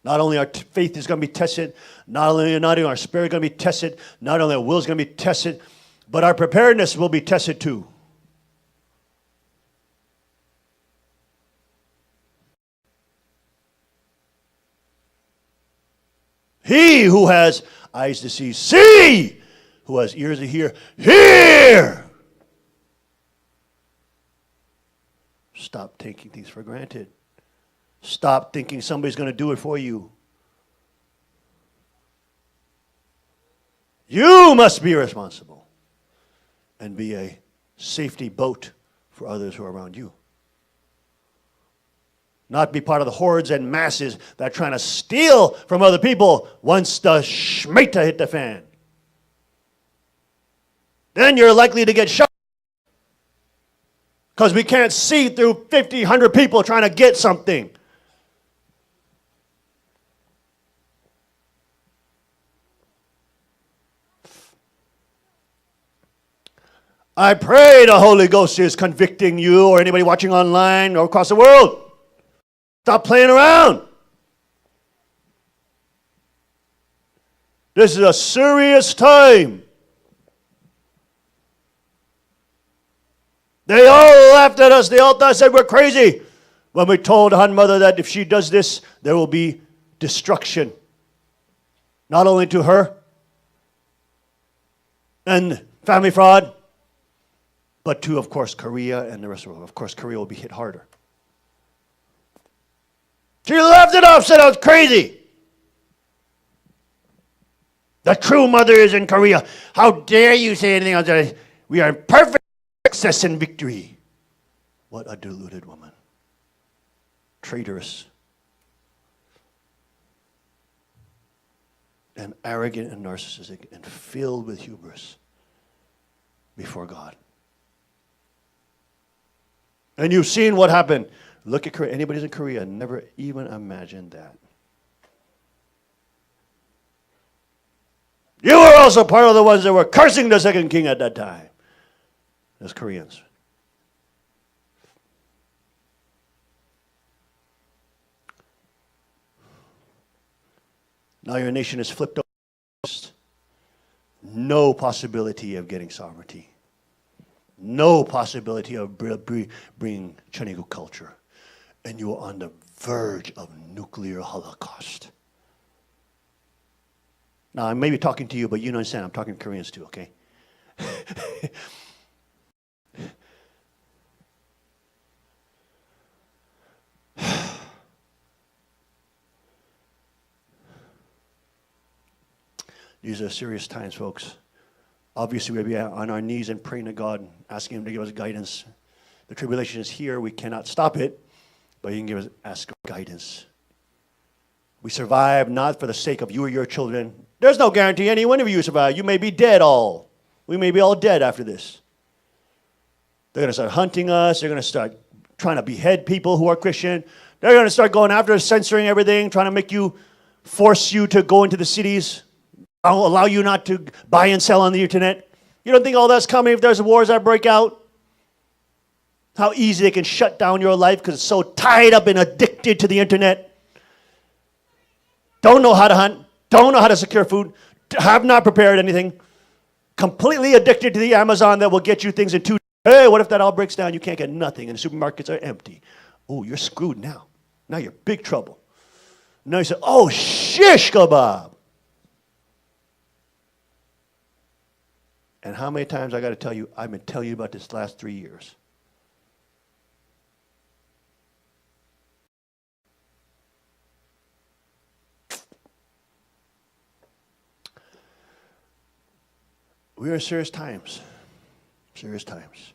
Not only our faith is going to be tested, not only our spirit is going to be tested, not only our will is going to be tested, but our preparedness will be tested too. He who has eyes to see, see! Who has ears to hear, hear! Stop taking things for granted. Stop thinking somebody's going to do it for you. You must be responsible and be a safety boat for others who are around you. Not be part of the hordes and masses that are trying to steal from other people once the shmita hit the fan. Then you're likely to get shot. Because we can't see through 50, 100 people trying to get something. I pray the Holy Ghost is convicting you or anybody watching online or across the world. Stop playing around. This is a serious time. They all laughed at us. They all thought, said we're crazy when we told Han Mother that if she does this, there will be destruction. Not only to her and family fraud, but to, of course, Korea and the rest of the world. Of course, Korea will be hit harder. She laughed it off, said I was crazy. The true mother is in Korea. How dare you say anything else? We are in perfect success and victory. What a deluded woman. Traitorous. And arrogant and narcissistic and filled with hubris before God. And you've seen what happened. Look at Korea. Anybody in Korea never even imagined that. You were also part of the ones that were cursing the second king at that time. As Koreans. Now your nation is flipped over. No possibility of getting sovereignty. No possibility of bringing Chinese culture. And you are on the verge of nuclear holocaust. Now, I may be talking to you, but you understand I'm talking to Koreans too, okay? These are serious times, folks. Obviously, we'll be on our knees and praying to God, asking Him to give us guidance. The tribulation is here. We cannot stop it, but He can ask guidance. We survive not for the sake of you or your children. There's no guarantee any one of you survive. You may be dead all. We may be all dead after this. They're going to start hunting us. They're going to start trying to behead people who are Christian. They're going to start going after us, censoring everything, trying to force you to go into the cities. I'll allow you not to buy and sell on the internet. You don't think all that's coming if there's wars that break out? How easy they can shut down your life because it's so tied up and addicted to the internet. Don't know how to hunt. Don't know how to secure food. Have not prepared anything. Completely addicted to the Amazon that will get you things in 2 days. Hey, what if that all breaks down? You can't get nothing and the supermarkets are empty. Oh, you're screwed now. Now you're big trouble. Now you say, oh, shish kebab. And how many times I got to tell you, I've been telling you about this last 3 years. We are in serious times. Serious times.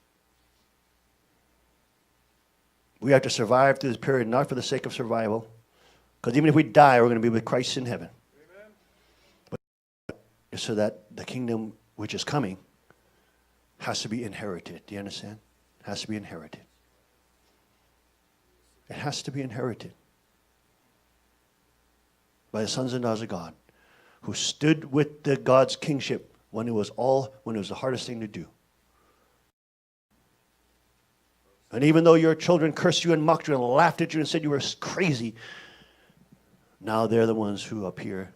We have to survive through this period, not for the sake of survival, because even if we die, we're going to be with Christ in heaven. Amen. But so that the kingdom which is coming has to be inherited. Do you understand? It has to be inherited. It has to be inherited by the sons and daughters of God who stood with the God's kingship when it was the hardest thing to do. And even though your children cursed you and mocked you and laughed at you and said you were crazy, now they're the ones who appear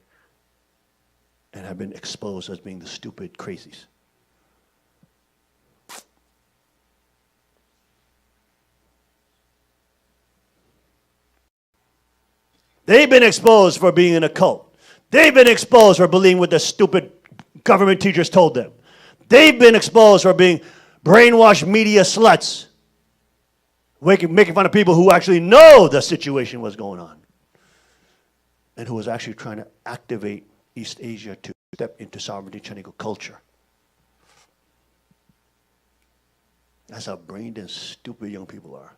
and have been exposed as being the stupid crazies. They've been exposed for being in a cult. They've been exposed for believing what the stupid government teachers told them. They've been exposed for being brainwashed media sluts, making fun of people who actually know the situation was going on and who was actually trying to activate East Asia to step into sovereignty Chinese culture. That's how brain dead, stupid young people are.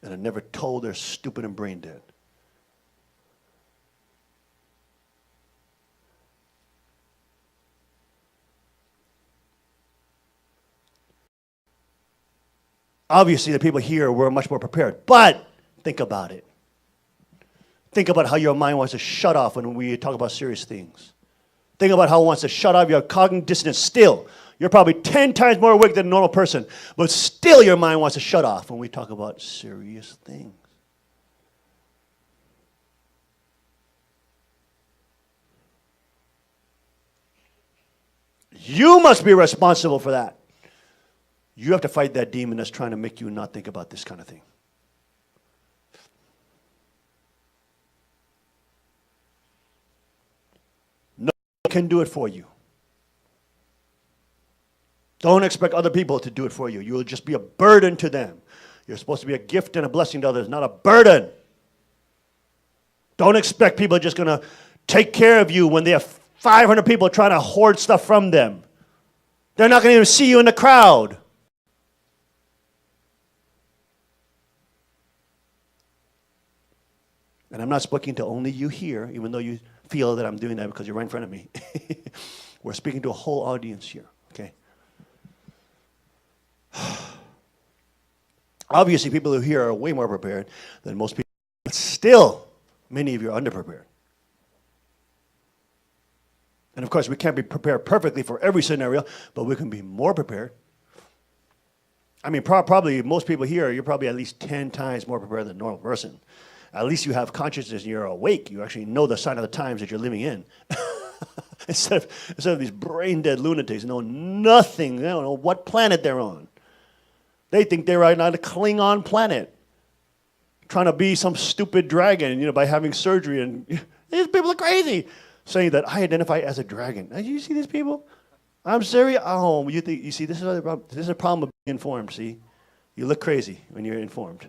And are never told they're stupid and brain dead. Obviously, the people here were much more prepared. But think about it. Think about how your mind wants to shut off when we talk about serious things. Think about how it wants to shut off your cognitive dissonance still. You're probably 10 times more awake than a normal person, but still your mind wants to shut off when we talk about serious things. You must be responsible for that. You have to fight that demon that's trying to make you not think about this kind of thing. No one can do it for you. Don't expect other people to do it for you. You will just be a burden to them. You're supposed to be a gift and a blessing to others, not a burden. Don't expect people are just going to take care of you when they have 500 people trying to hoard stuff from them. They're not going to even see you in the crowd. And I'm not speaking to only you here, even though you feel that I'm doing that because you're right in front of me. We're speaking to a whole audience here, okay? Obviously, people who here are way more prepared than most people, but still, many of you are underprepared. And of course, we can't be prepared perfectly for every scenario, but we can be more prepared. I mean, probably most people here, you're probably at least 10 times more prepared than a normal person. At least you have consciousness and you're awake. You actually know the sign of the times that you're living in. instead of these brain-dead lunatics who know nothing. They don't know what planet they're on. They think they're right on a Klingon planet, trying to be some stupid dragon, by having surgery. And these people are crazy, saying that I identify as a dragon. Now, you see these people? I'm serious. Oh, you see, this is the problem. This is a problem of being informed. See, you look crazy when you're informed.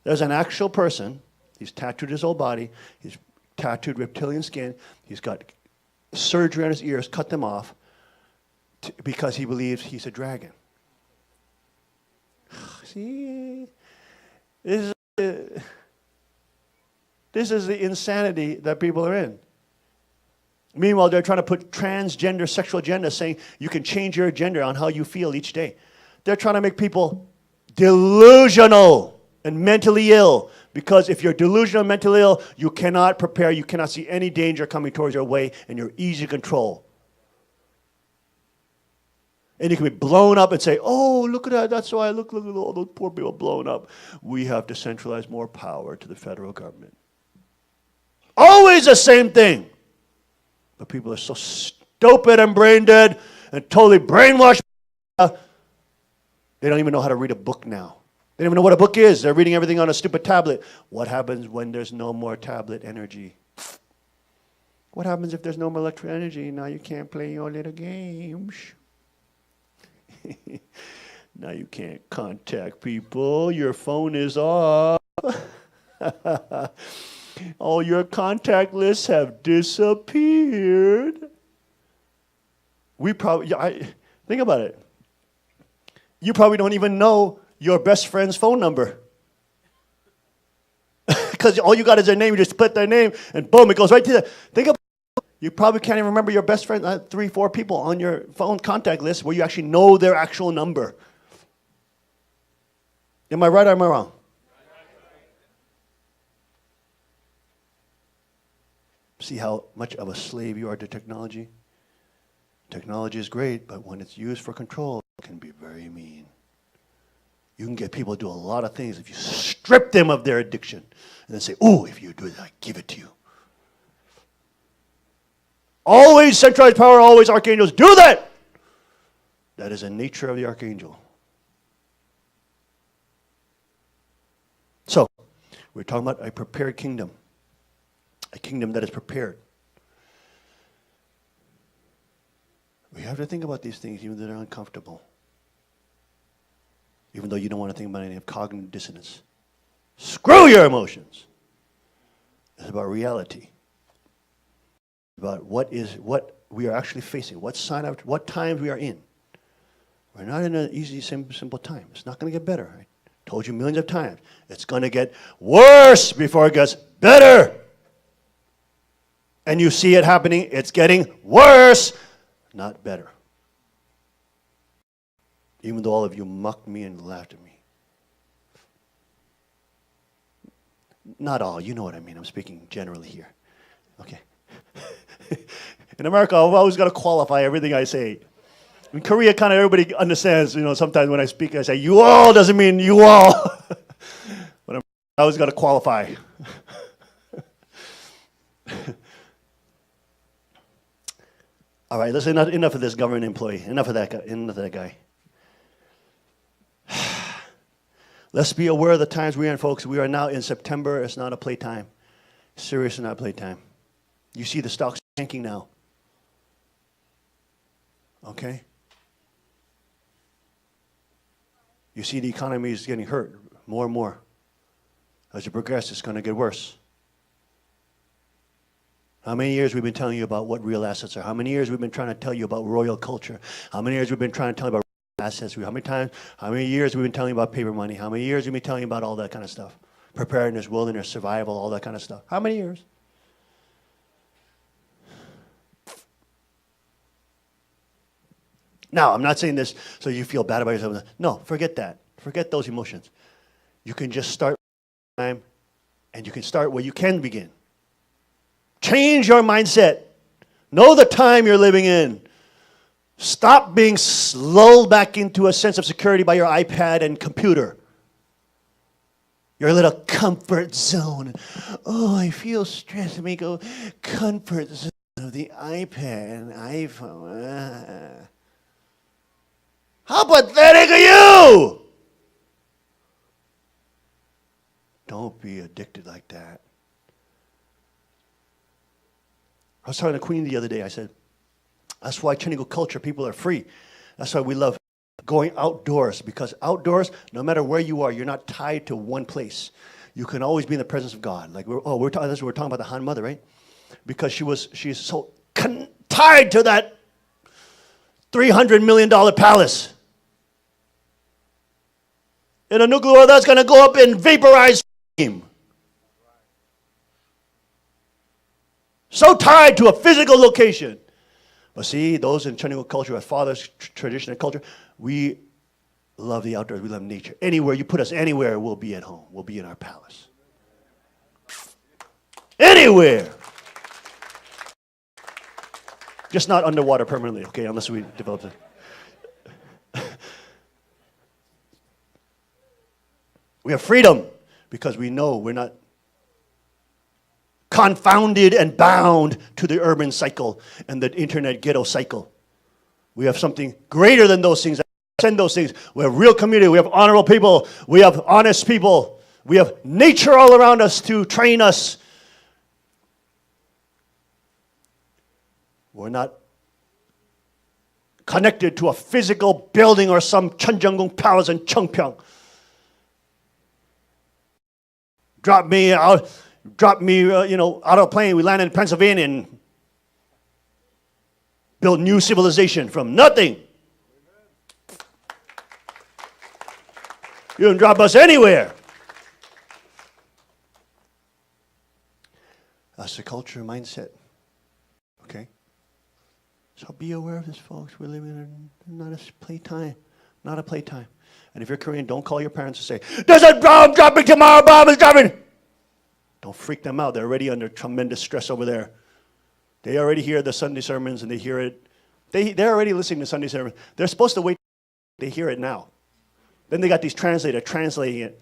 There's an actual person. He's tattooed his whole body. He's tattooed reptilian skin. He's got surgery on his ears, cut them off, because he believes he's a dragon. See, this is the insanity that people are in. Meanwhile, they're trying to put transgender sexual agenda, saying you can change your gender on how you feel each day. They're trying to make people delusional and mentally ill, because if you're delusional and mentally ill, you cannot prepare, you cannot see any danger coming towards your way, and you're easy to control. And you can be blown up and say, oh, look at that, that's why look at all those poor people blown up. We have to centralize more power to the federal government. Always the same thing. But people are so stupid and brain dead and totally brainwashed. They don't even know how to read a book now. They don't even know what a book is. They're reading everything on a stupid tablet. What happens when there's no more tablet energy? What happens if there's no more electric energy? Now you can't play your little games. Now you can't contact people. Your phone is off. All your contact lists have disappeared. Think about it. You probably don't even know your best friend's phone number. Because all you got is their name. You just put their name, and boom, it goes right to the. Think about it. You probably can't even remember your best friend, 3, 4 people on your phone contact list where you actually know their actual number. Am I right or am I wrong? See how much of a slave you are to technology? Technology is great, but when it's used for control, it can be very mean. You can get people to do a lot of things if you strip them of their addiction and then say, oh, if you do that, I give it to you. Always centralized power, always archangels. Do that! That is the nature of the archangel. So, we're talking about a prepared kingdom. A kingdom that is prepared. We have to think about these things even though they're uncomfortable. Even though you don't want to think about any of cognitive dissonance. Screw your emotions. It's about reality. About what we are actually facing, what times we are in. We're not in an easy, simple time. It's not going to get better. I told you millions of times. It's going to get worse before it gets better. And you see it happening. It's getting worse, not better. Even though all of you mocked me and laughed at me. Not all. You know what I mean. I'm speaking generally here. Okay. In America, I've always got to qualify everything I say. In Korea, kind of everybody understands, sometimes when I speak, I say, you all doesn't mean you all. But I always got to qualify. All right, listen, enough of this government employee. Enough of that guy. Let's be aware of the times we're in, folks. We are now in September. It's not a playtime. Seriously, not playtime. You see the stocks tanking now. Okay? You see the economy is getting hurt more and more. As it progresses, it's going to get worse. How many years we've been telling you about what real assets are? How many years we've been trying to tell you about royal culture? How many years we've been trying to tell you about assets? How many years we've been telling you about paper money? How many years we've been telling you about all that kind of stuff? Preparedness, wilderness, survival, all that kind of stuff. How many years? Now, I'm not saying this so you feel bad about yourself. No, forget that. Forget those emotions. You can just start time, and you can start where you can begin. Change your mindset. Know the time you're living in. Stop being lulled back into a sense of security by your iPad and computer. Your little comfort zone. Oh, I feel stressed. Let me go comfort zone of the iPad and iPhone. How pathetic are you? Don't be addicted like that. I was talking to Queen the other day. I said, that's why Chinigo culture, people are free. That's why we love going outdoors. Because outdoors, no matter where you are, you're not tied to one place. You can always be in the presence of God. Like we're talking about the Han Mother, right? Because she's so tied to that $300 million palace. In a nuclear war, that's going to go up in vaporized steam. So tied to a physical location. But see, those in Chinese culture, our father's tradition and culture, we love the outdoors. We love nature. Anywhere you put us, anywhere, we'll be at home. We'll be in our palace. Anywhere. Just not underwater permanently, okay, unless we develop it. We have freedom because we know we're not confounded and bound to the urban cycle and the internet ghetto cycle. We have something greater than those things. Send those things. We have real community. We have honorable people. We have honest people. We have nature all around us to train us. We're not connected to a physical building or some Cheonjeonggung Palace in Cheongpyeong. Drop me out of a plane. We landed in Pennsylvania and built new civilization from nothing. You can drop us anywhere. That's the culture mindset. Okay? So be aware of this, folks. We're living in not a playtime. Not a playtime. And if you're Korean, don't call your parents and say, there's a bomb dropping tomorrow, bomb is dropping. Don't freak them out. They're already under tremendous stress over there. They already hear the Sunday sermons and they hear it. They're already listening to Sunday sermons. They're supposed to wait. They hear it now. Then they got these translators translating it.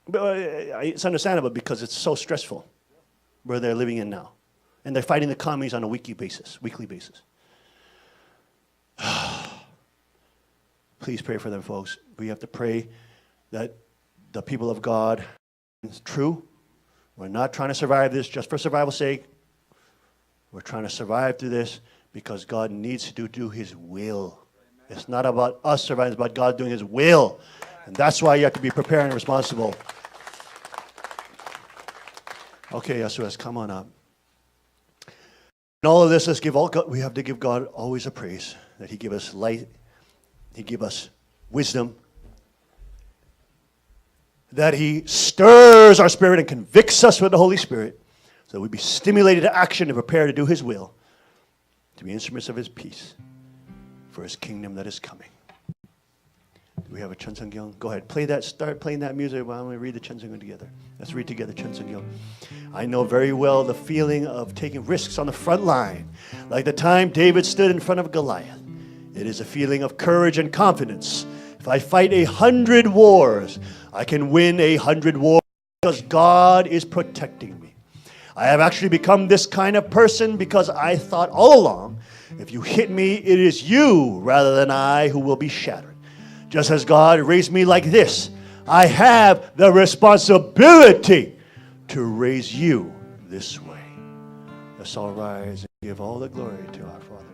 But it's understandable because it's so stressful where they're living in now. And they're fighting the commies on a weekly basis. Please pray for them, folks. We have to pray that the people of God is true. We're not trying to survive this just for survival's sake. We're trying to survive through this because God needs to do His will. It's not about us surviving, it's about God doing His will. And that's why you have to be prepared and responsible. Okay, Yasuas, come on up. In all of this, we have to give God always a praise that He give us light, He give us wisdom, that He stirs our spirit and convicts us with the Holy Spirit so we be stimulated to action and prepared to do His will, to be instruments of His peace for His kingdom that is coming. Do we have a Cheonseongyung? Go ahead, start playing that music while we read the Cheonseongyung together. Let's read together Cheonseongyung. I know very well the feeling of taking risks on the front line, like the time David stood in front of Goliath. It is a feeling of courage and confidence. If I fight 100 wars, I can win 100 wars because God is protecting me. I have actually become this kind of person because I thought all along, if you hit me, it is you rather than I who will be shattered. Just as God raised me like this, I have the responsibility to raise you this way. Let's all rise and give all the glory to our Father.